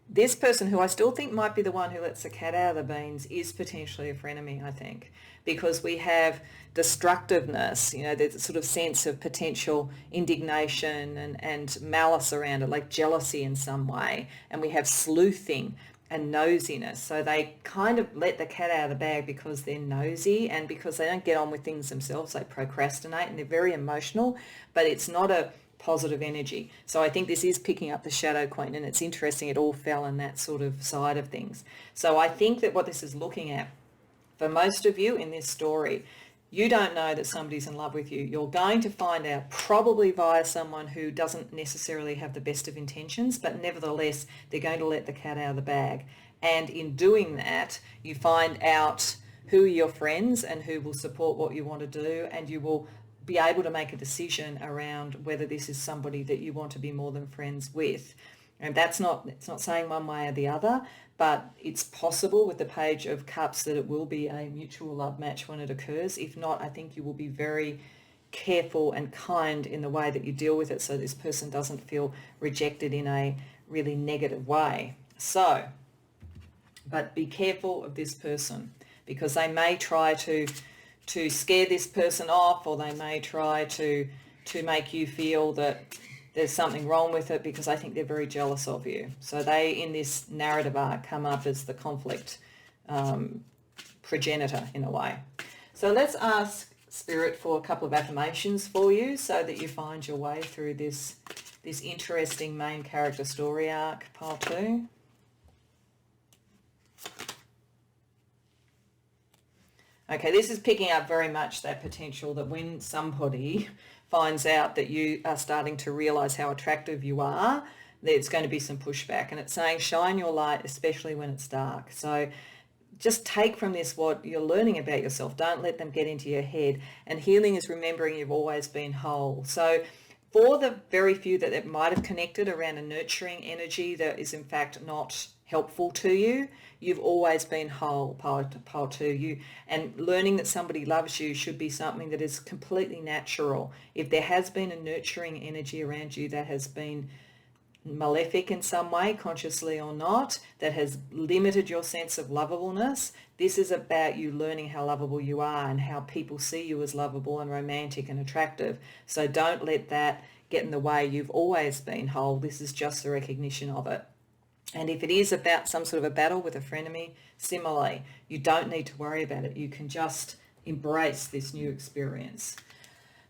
this person, who I still think might be the one who lets the cat out of the beans, is potentially a frenemy, I think, because we have destructiveness, there's a sort of sense of potential indignation and malice around it, like jealousy in some way, and we have sleuthing and nosiness. So they kind of let the cat out of the bag because they're nosy, and because they don't get on with things themselves. They procrastinate, and they're very emotional, but it's not a positive energy. So I think this is picking up the Shadow Queen, and it's interesting it all fell in that sort of side of things. So I think that what this is looking at, for most of you in this story, you don't know that somebody's in love with you. You're going to find out probably via someone who doesn't necessarily have the best of intentions, but nevertheless, they're going to let the cat out of the bag. And in doing that, you find out who are your friends and who will support what you want to do, and you will be able to make a decision around whether this is somebody that you want to be more than friends with. And it's not saying one way or the other, but it's possible with the Page of Cups that it will be a mutual love match when it occurs. If not, I think you will be very careful and kind in the way that you deal with it, so this person doesn't feel rejected in a really negative way. So, but be careful of this person, because they may try to scare this person off, or they may try to make you feel that there's something wrong with it, because I think they're very jealous of you. So they, in this narrative arc, come up as the conflict progenitor in a way. So let's ask Spirit for a couple of affirmations for you, so that you find your way through this interesting main character story arc, pile 2. Okay, this is picking up very much that potential that when somebody finds out that you are starting to realise how attractive you are, there's going to be some pushback. And it's saying shine your light, especially when it's dark. So just take from this what you're learning about yourself. Don't let them get into your head. And healing is remembering you've always been whole. So for the very few that might have connected around a nurturing energy that is in fact not helpful to you, you've always been whole, pile 2. And learning that somebody loves you should be something that is completely natural. If there has been a nurturing energy around you that has been malefic in some way, consciously or not, that has limited your sense of lovableness, this is about you learning how lovable you are and how people see you as lovable and romantic and attractive. So don't let that get in the way. You've always been whole. This is just a recognition of it. And if it is about some sort of a battle with a frenemy, similarly, you don't need to worry about it. You can just embrace this new experience.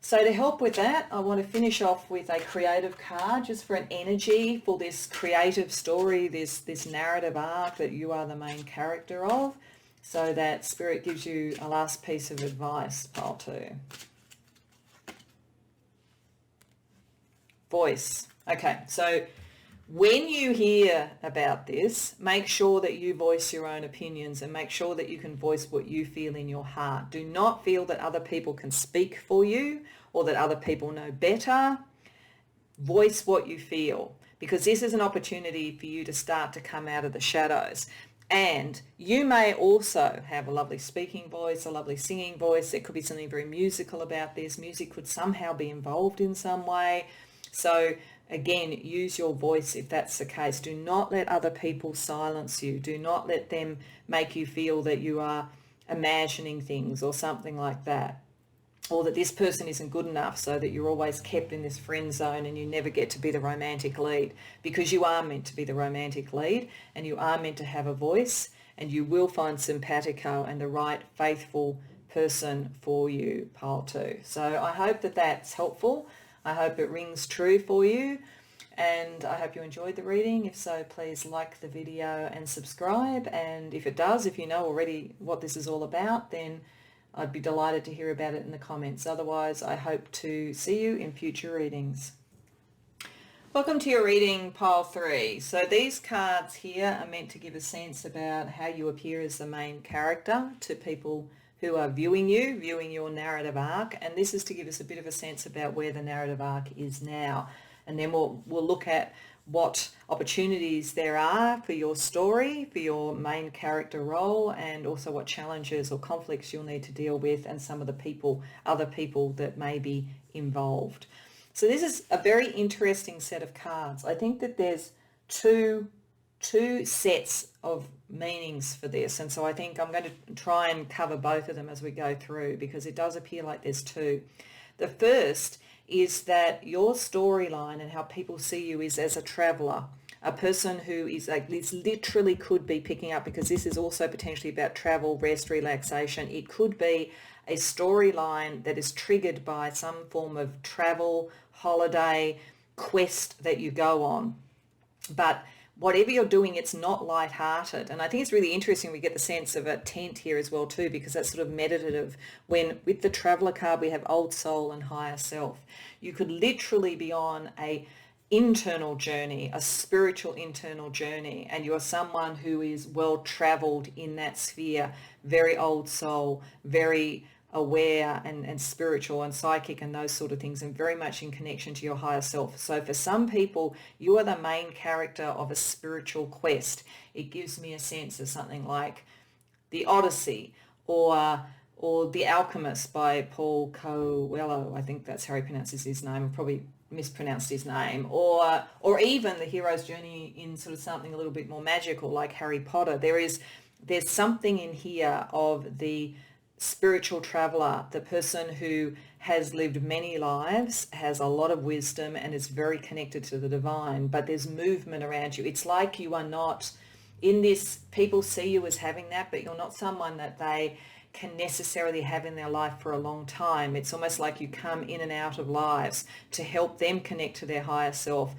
So to help with that, I want to finish off with a creative card, just for an energy for this creative story, this narrative arc that you are the main character of, so that Spirit gives you a last piece of advice, pile 2. Voice. Okay, so when you hear about this, make sure that you voice your own opinions, and make sure that you can voice what you feel in your heart. Do not feel that other people can speak for you or that other people know better. Voice what you feel, because this is an opportunity for you to start to come out of the shadows. And you may also have a lovely speaking voice, a lovely singing voice. There could be something very musical about this. Music could somehow be involved in some way. So again, use your voice if that's the case. Do not let other people silence you. Do not let them make you feel that you are imagining things or something like that. or that this person isn't good enough, so that you're always kept in this friend zone and you never get to be the romantic lead, because you are meant to be the romantic lead and you are meant to have a voice, and you will find simpatico and the right faithful person for you, pile 2. So I hope that that's helpful. I hope it rings true for you, and I hope you enjoyed the reading. If so, please like the video and subscribe, and if it does, if you know already what this is all about, then I'd be delighted to hear about it in the comments. Otherwise, I hope to see you in future readings. Welcome to your reading, pile 3. So these cards here are meant to give a sense about how you appear as the main character to people who are viewing you, viewing your narrative arc, and this is to give us a bit of a sense about where the narrative arc is now. And then we'll look at what opportunities there are for your story, for your main character role, and also what challenges or conflicts you'll need to deal with, and some of the people, other people that may be involved. So this is a very interesting set of cards. I think that there's two sets of meanings for this, and so I think I'm going to try and cover both of them as we go through, because it does appear like there's two. The first is that your storyline and how people see you is as a traveler, a person who is like, this literally could be picking up, because this is also potentially about travel, rest, relaxation. It could be a storyline that is triggered by some form of travel, holiday, quest that you go on. But whatever you're doing, it's not light-hearted. And I think it's really interesting we get the sense of a tent here as well too, because that's sort of meditative. When with the traveler card we have old soul and higher self. You could literally be on a internal journey, a spiritual internal journey, and you're someone who is well traveled in that sphere, very old soul, very aware and spiritual and psychic and those sort of things, and very much in connection to your higher self. So for some people, you are the main character of a spiritual quest. It gives me a sense of something like the Odyssey, or The Alchemist by Paul Coelho. I think that's how he pronounces his name. I've probably mispronounced his name. Or even the hero's journey in sort of something a little bit more magical like Harry Potter. There's something in here of the spiritual traveler, the person who has lived many lives, has a lot of wisdom, and is very connected to the divine, but there's movement around you. It's like you are not in this, people see you as having that, but you're not someone that they can necessarily have in their life for a long time. It's almost like you come in and out of lives to help them connect to their higher self,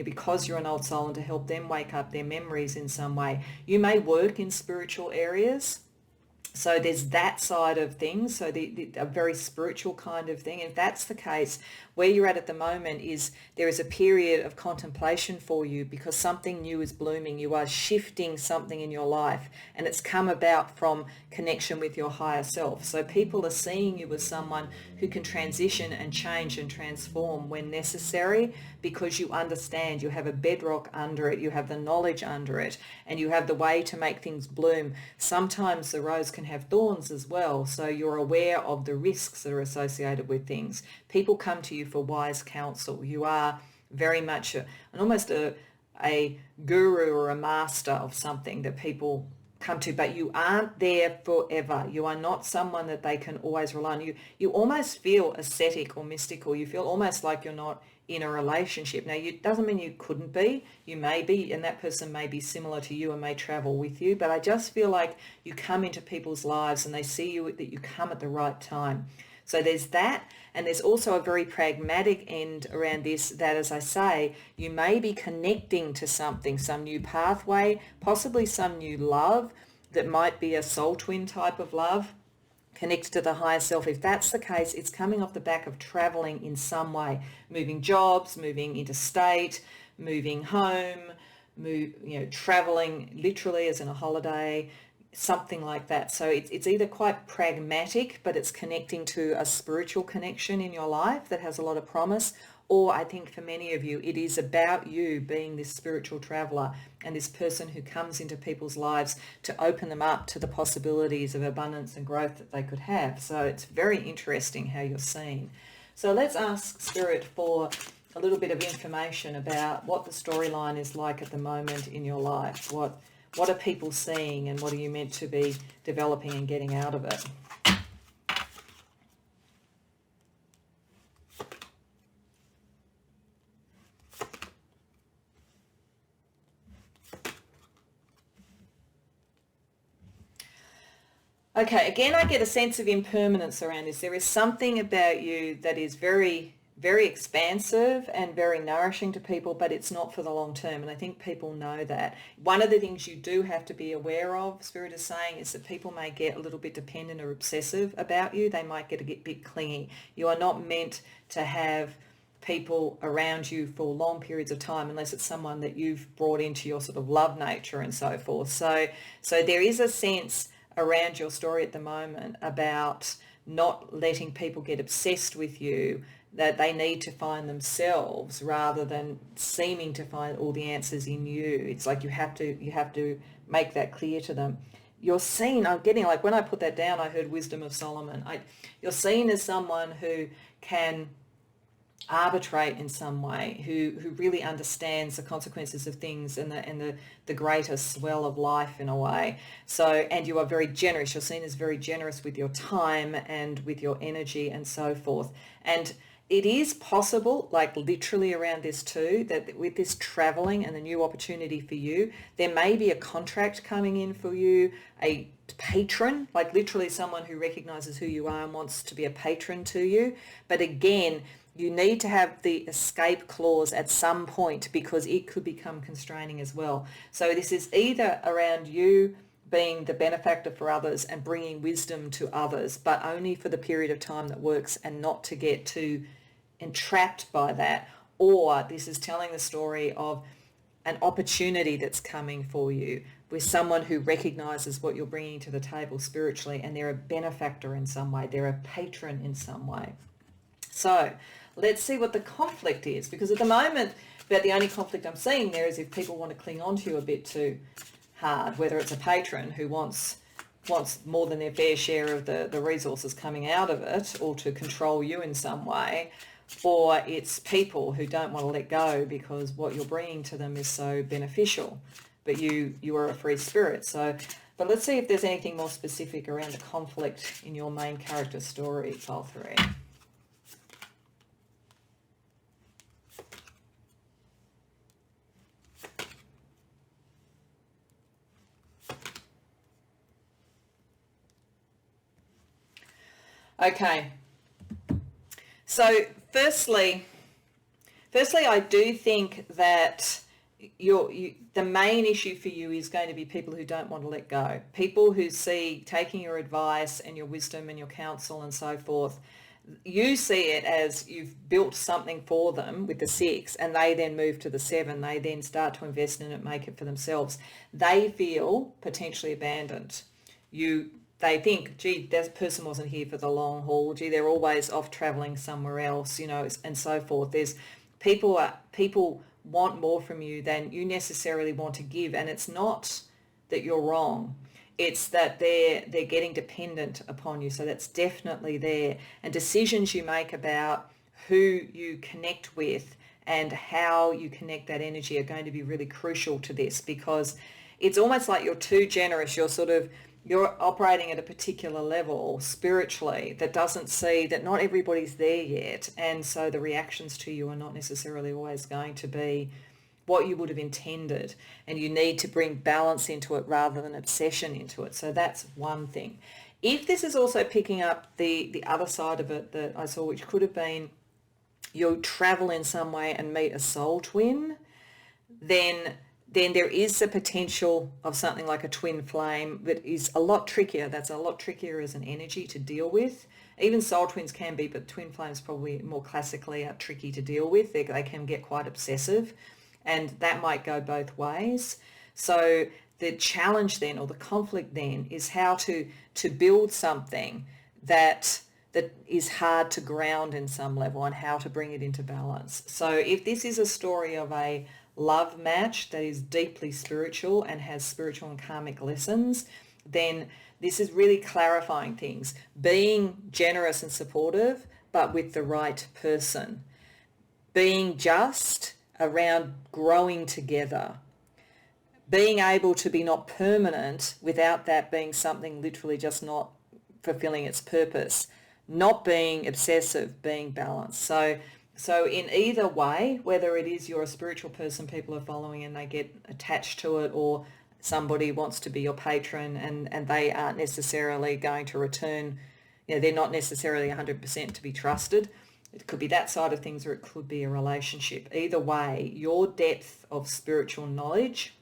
because you're an old soul, and to help them wake up their memories in some way. You may work in spiritual areas, so there's that side of things, so a very spiritual kind of thing. If that's the case, where you're at the moment is there is a period of contemplation for you, because something new is blooming. You are shifting something in your life, and it's come about from connection with your higher self. So people are seeing you as someone who can transition and change and transform when necessary, because you understand, you have a bedrock under it, you have the knowledge under it, and you have the way to make things bloom. Sometimes the rose can have thorns as well, so you're aware of the risks that are associated with things. People come to you for wise counsel. You are very much almost a guru or a master of something that people come to, but you aren't there forever. You are not someone that they can always rely on. You almost feel ascetic or mystical. You feel almost like you're not in a relationship. Now, it doesn't mean you couldn't be. You may be, and that person may be similar to you and may travel with you, but I just feel like you come into people's lives and they see you, that you come at the right time. So there's that, and there's also a very pragmatic end around this, that, as I say, you may be connecting to something, some new pathway, possibly some new love that might be a soul twin type of love, connected to the higher self. If that's the case, it's coming off the back of traveling in some way, moving jobs, moving interstate, moving home, traveling literally as in a holiday, something like that. So it's either quite pragmatic, but it's connecting to a spiritual connection in your life that has a lot of promise, or I think for many of you, it is about you being this spiritual traveler and this person who comes into people's lives to open them up to the possibilities of abundance and growth that they could have. So it's very interesting how you're seen. So let's ask Spirit for a little bit of information about what the storyline is like at the moment in your life. What are people seeing, and what are you meant to be developing and getting out of it? Okay, again, I get a sense of impermanence around this. There is something about you that is very, very expansive and very nourishing to people, but it's not for the long term. And I think people know that. One of the things you do have to be aware of, Spirit is saying, is that people may get a little bit dependent or obsessive about you. They might get a bit clingy. You are not meant to have people around you for long periods of time unless it's someone that you've brought into your sort of love nature and so forth. So there is a sense around your story at the moment about not letting people get obsessed with you, that they need to find themselves rather than seeming to find all the answers in you. It's like you have to make that clear to them. You're seen, I'm getting, like when I put that down, I heard Wisdom of Solomon. You're seen as someone who can arbitrate in some way, who really understands the consequences of things and the greater swell of life in a way. So, and you are very generous. You're seen as very generous with your time and with your energy and so forth. And it is possible, like literally around this too, that with this traveling and the new opportunity for you, there may be a contract coming in for you, a patron, like literally someone who recognizes who you are and wants to be a patron to you. But again, you need to have the escape clause at some point because it could become constraining as well. So this is either around you being the benefactor for others and bringing wisdom to others, but only for the period of time that works and not to get too entrapped by that. Or this is telling the story of an opportunity that's coming for you with someone who recognizes what you're bringing to the table spiritually, and they're a benefactor in some way, they're a patron in some way. So let's see what the conflict is, because at the moment, about the only conflict I'm seeing there is if people want to cling on to you a bit too hard, whether it's a patron who wants more than their fair share of the resources coming out of it, or to control you in some way, or it's people who don't want to let go because what you're bringing to them is so beneficial, but you are a free spirit. So, but let's see if there's anything more specific around the conflict in your main character story, Pile 3. Okay, so firstly, I do think that the main issue for you is going to be people who don't want to let go, people who see taking your advice and your wisdom and your counsel and so forth. You see it as you've built something for them with the 6, and they then move to the 7. They then start to invest in it, make it for themselves. They feel potentially abandoned. They think, gee, that person wasn't here for the long haul. Gee, they're always off traveling somewhere else, and so forth. There's people want more from you than you necessarily want to give, and it's not that you're wrong. It's that they're getting dependent upon you. So that's definitely there. And decisions you make about who you connect with and how you connect that energy are going to be really crucial to this, because it's almost like you're too generous. You're operating at a particular level spiritually that doesn't see that not everybody's there yet. And so the reactions to you are not necessarily always going to be what you would have intended, and you need to bring balance into it rather than obsession into it. So that's one thing. If this is also picking up the other side of it that I saw, which could have been you'll travel in some way and meet a soul twin, then there is the potential of something like a twin flame that is a lot trickier. That's a lot trickier as an energy to deal with. Even soul twins can be, but twin flames probably more classically are tricky to deal with. They can get quite obsessive, and that might go both ways. So the challenge then, or the conflict then, is how to build something that is hard to ground in some level, and how to bring it into balance. So if this is a story of a love match that is deeply spiritual and has spiritual and karmic lessons, then this is really clarifying things. Being generous and supportive, but with the right person. Being just around growing together. Being able to be not permanent without that being something literally just not fulfilling its purpose. Not being obsessive, being balanced. So in either way, whether it is you're a spiritual person people are following and they get attached to it, or somebody wants to be your patron and they aren't necessarily going to return, they're not necessarily 100% to be trusted. It could be that side of things, or it could be a relationship. Either way, your depth of spiritual knowledge,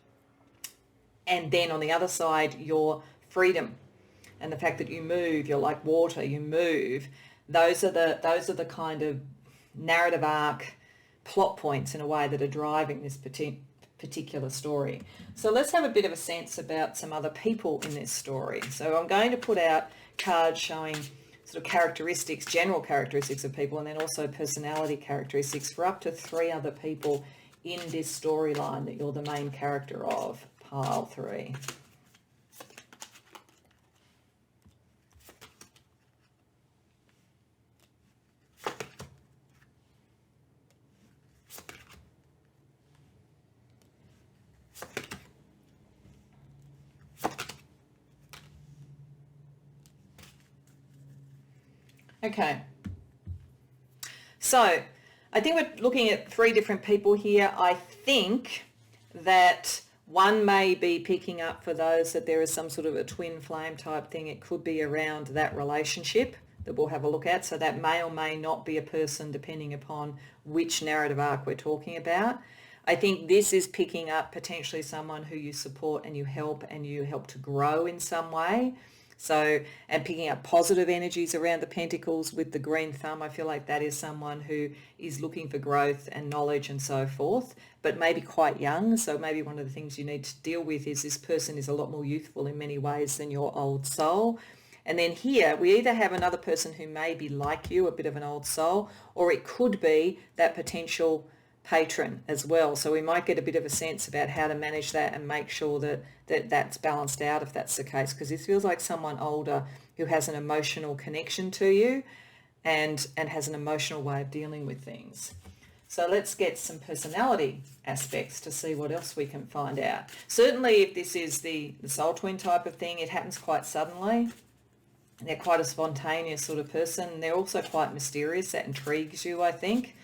and then on the other side, your freedom and the fact that you move, you're like water, you move. Those are the kind of narrative arc plot points in a way that are driving this particular story. So let's have a bit of a sense about some other people in this story. So I'm going to put out cards showing sort of characteristics, general characteristics of people, and then also personality characteristics for up to 3 other people in this storyline that you're the main character of. Pile 3. Okay, so I think we're looking at 3 different people here. I think that one may be picking up for those that there is some sort of a twin flame type thing. It could be around that relationship that we'll have a look at. So that may or may not be a person depending upon which narrative arc we're talking about. I think this is picking up potentially someone who you support and you help to grow in some way. So, and picking up positive energies around the pentacles with the green thumb, I feel like that is someone who is looking for growth and knowledge and so forth, but maybe quite young. So maybe one of the things you need to deal with is this person is a lot more youthful in many ways than your old soul. And then here we either have another person who may be like you, a bit of an old soul, or it could be that potential patron as well. So we might get a bit of a sense about how to manage that and make sure that's balanced out if that's the case, because this feels like someone older who has an emotional connection to you and has an emotional way of dealing with things. So let's get some personality aspects to see what else we can find out. Certainly if this is the soul twin type of thing, it happens quite suddenly. They're quite a spontaneous sort of person. They're also quite mysterious. That intrigues you, I think.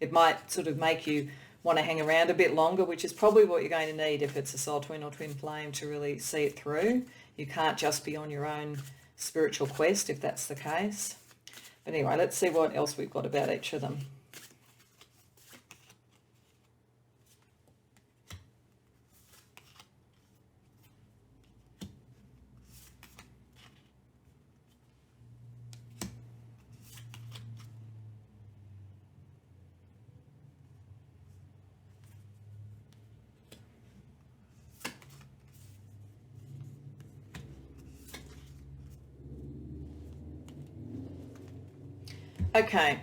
It might sort of make you want to hang around a bit longer, which is probably what you're going to need if it's a soul twin or twin flame to really see it through. You can't just be on your own spiritual quest if that's the case. But anyway, let's see what else we've got about each of them. Okay,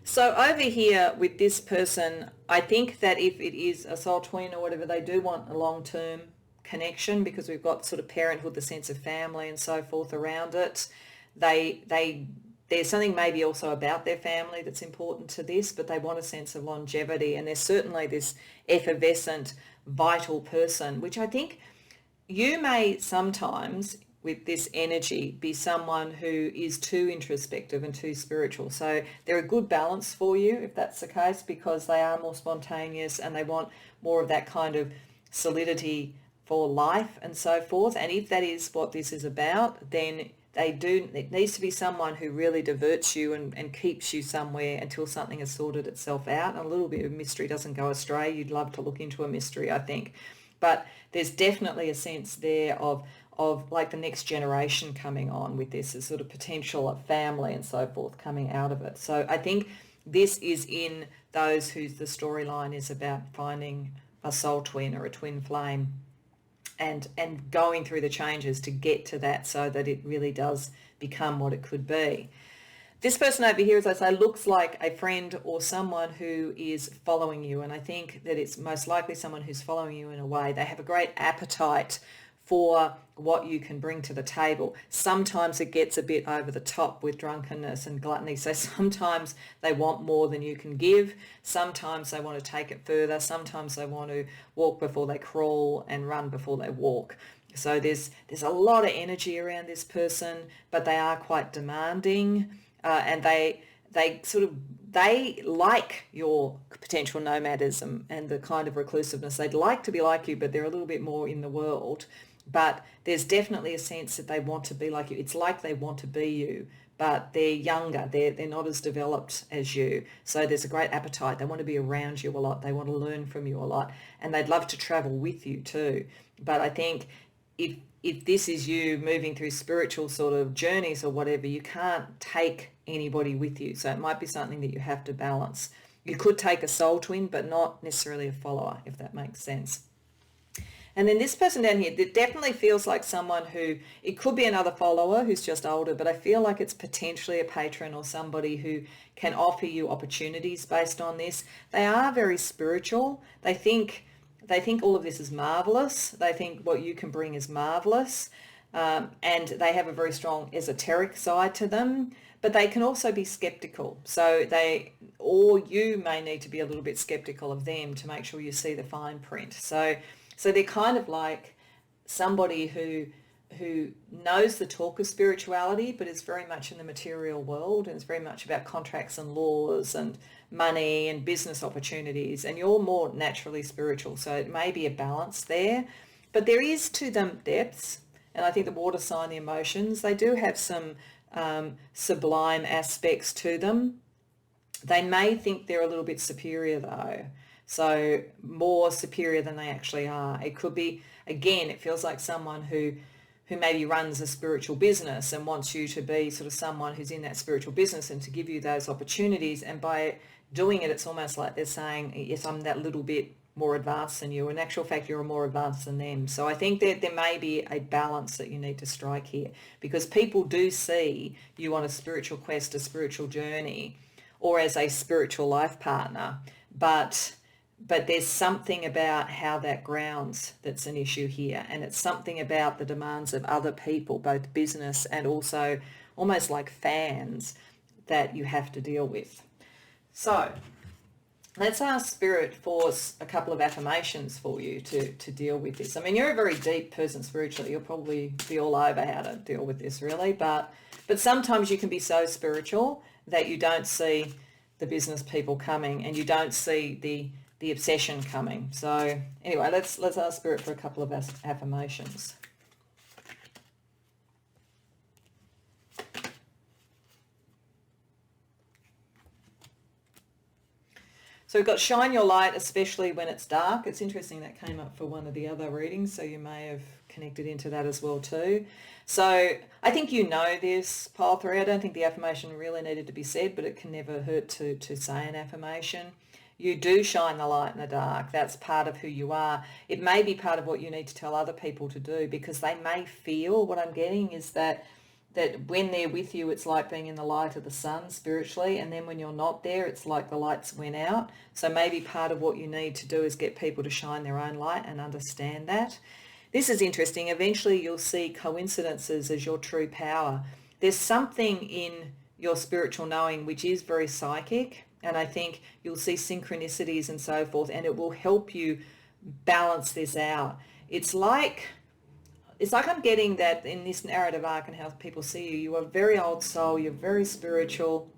so over here with this person, I think that if it is a soul twin or whatever, they do want a long-term connection because we've got sort of parenthood, the sense of family and so forth around it. There's something maybe also about their family that's important to this, but they want a sense of longevity, and there's certainly this effervescent, vital person, which I think you may sometimes with this energy be someone who is too introspective and too spiritual. So they're a good balance for you if that's the case, because they are more spontaneous and they want more of that kind of solidity for life and so forth. And if that is what this is about, then it needs to be someone who really diverts you and keeps you somewhere until something has sorted itself out. And a little bit of mystery doesn't go astray. You'd love to look into a mystery, I think. But there's definitely a sense there of like the next generation coming on with this, a sort of potential of family and so forth coming out of it. So I think this is in those whose the storyline is about finding a soul twin or a twin flame and going through the changes to get to that so that it really does become what it could be. This person over here, as I say, looks like a friend or someone who is following you, and I think that it's most likely someone who's following you in a way. They have a great appetite for what you can bring to the table. Sometimes it gets a bit over the top with drunkenness and gluttony, so sometimes they want more than you can give. Sometimes they want to take it further. Sometimes they want to walk before they crawl and run before they walk. So there's a lot of energy around this person, but they are quite demanding, and they they like your potential nomadism and the kind of reclusiveness. They'd like to be like you, but they're a little bit more in the world. But there's definitely a sense that they want to be like you. It's like they want to be you, but they're younger. They're not as developed as you. So there's a great appetite. They want to be around you a lot. They want to learn from you a lot. And they'd love to travel with you too. But I think if this is you moving through spiritual sort of journeys or whatever, you can't take anybody with you. So it might be something that you have to balance. You could take a soul twin, but not necessarily a follower, if that makes sense. And then this person down here, it definitely feels like someone who, it could be another follower who's just older, but I feel like it's potentially a patron or somebody who can offer you opportunities based on this. They are very spiritual. They think all of this is marvelous. They think what you can bring is marvelous. And they have a very strong esoteric side to them, but they can also be skeptical. So you may need to be a little bit skeptical of them to make sure you see the fine print. So they're kind of like somebody who knows the talk of spirituality, but is very much in the material world, and it's very much about contracts and laws and money and business opportunities. And you're more naturally spiritual, so it may be a balance there. But there is to them depths, and I think the water sign, the emotions, they do have some sublime aspects to them. They may think they're a little bit superior though. So more superior than they actually are. It could be, again, it feels like someone who maybe runs a spiritual business and wants you to be sort of someone who's in that spiritual business and to give you those opportunities. And by doing it, it's almost like they're saying, yes, I'm that little bit more advanced than you. In actual fact, you're more advanced than them. So I think that there may be a balance that you need to strike here, because people do see you on a spiritual quest, a spiritual journey, or as a spiritual life partner. But there's something about how that grounds that's an issue here. And it's something about the demands of other people, both business and also almost like fans, that you have to deal with. So let's ask Spirit for a couple of affirmations for you to deal with this. I mean, you're a very deep person spiritually. You'll probably be all over how to deal with this, really. But sometimes you can be so spiritual that you don't see the business people coming, and you don't see the obsession coming. So anyway, let's ask Spirit for a couple of affirmations. So we've got shine your light, especially when it's dark. It's interesting that came up for one of the other readings, so you may have connected into that as well too. So I think you know this, Pile 3. I don't think the affirmation really needed to be said, but it can never hurt to say an affirmation. You do shine the light in the dark. That's part of who you are. It may be part of what you need to tell other people to do, because they may feel, what I'm getting is that when they're with you, it's like being in the light of the sun spiritually, and then when you're not there, it's like the lights went out. So maybe part of what you need to do is get people to shine their own light and understand that. This is interesting. Eventually you'll see coincidences as your true power. There's something in your spiritual knowing which is very psychic, and I think you'll see synchronicities and so forth, and it will help you balance this out. It's like I'm getting that in this narrative arc and how people see you. You are a very old soul, you're very spiritual,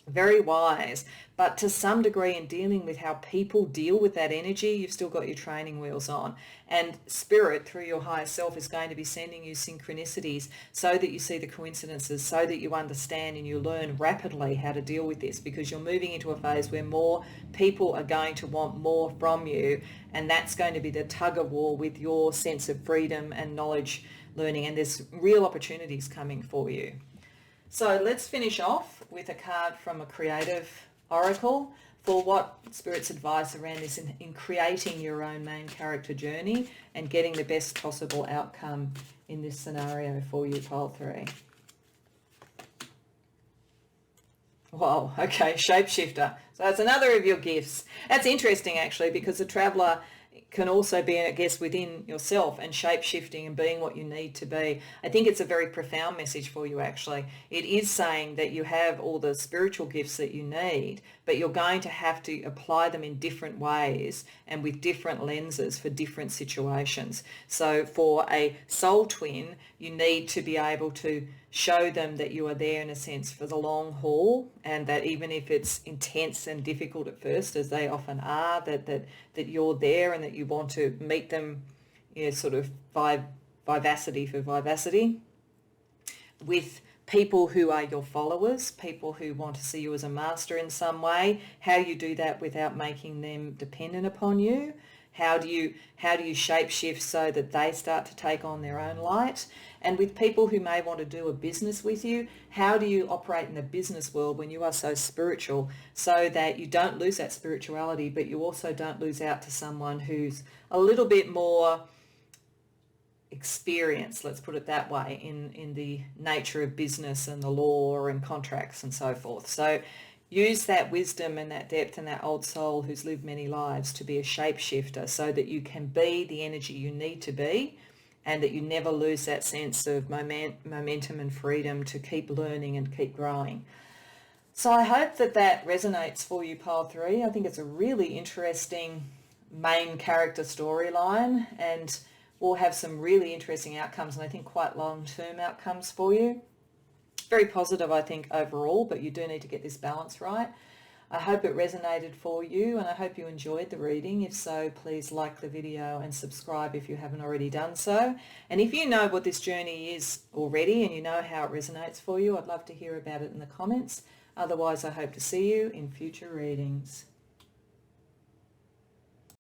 very wise, but to some degree in dealing with how people deal with that energy, you've still got your training wheels on. And Spirit, through your higher self, is going to be sending you synchronicities so that you see the coincidences, so that you understand and you learn rapidly how to deal with this, because you're moving into a phase where more people are going to want more from you, and that's going to be the tug of war with your sense of freedom and knowledge learning, and there's real opportunities coming for you. So let's finish off with a card from a creative oracle for what Spirit's advice around this in creating your own main character journey and getting the best possible outcome in this scenario for you, Pile 3. Wow, okay, shapeshifter. So that's another of your gifts. That's interesting actually, because the traveller can also be, I guess, within yourself and shape-shifting and being what you need to be. I think it's a very profound message for you actually. It is saying that you have all the spiritual gifts that you need, but you're going to have to apply them in different ways and with different lenses for different situations. So for a soul twin, you need to be able to show them that you are there in a sense for the long haul, and that even if it's intense and difficult at first, as they often are, that you're there and that you want to meet them, sort of vivacity for vivacity, with people who are your followers, people who want to see you as a master in some way. How you do that without making them dependent upon you. How do you shape shift so that they start to take on their own light? And with people who may want to do a business with you, how do you operate in the business world when you are so spiritual, so that you don't lose that spirituality, but you also don't lose out to someone who's a little bit more experienced, let's put it that way, in the nature of business and the law and contracts and so forth. So use that wisdom and that depth and that old soul who's lived many lives to be a shapeshifter, so that you can be the energy you need to be, and that you never lose that sense of momentum and freedom to keep learning and keep growing. So I hope that resonates for you, Pile 3. I think it's a really interesting main character storyline, and we'll have some really interesting outcomes, and I think quite long-term outcomes for you. Very positive, I think, overall, but you do need to get this balance right. I hope it resonated for you, and I hope you enjoyed the reading. If so, please like the video and subscribe if you haven't already done so. And if you know what this journey is already and you know how it resonates for you, I'd love to hear about it in the comments. Otherwise, I hope to see you in future readings.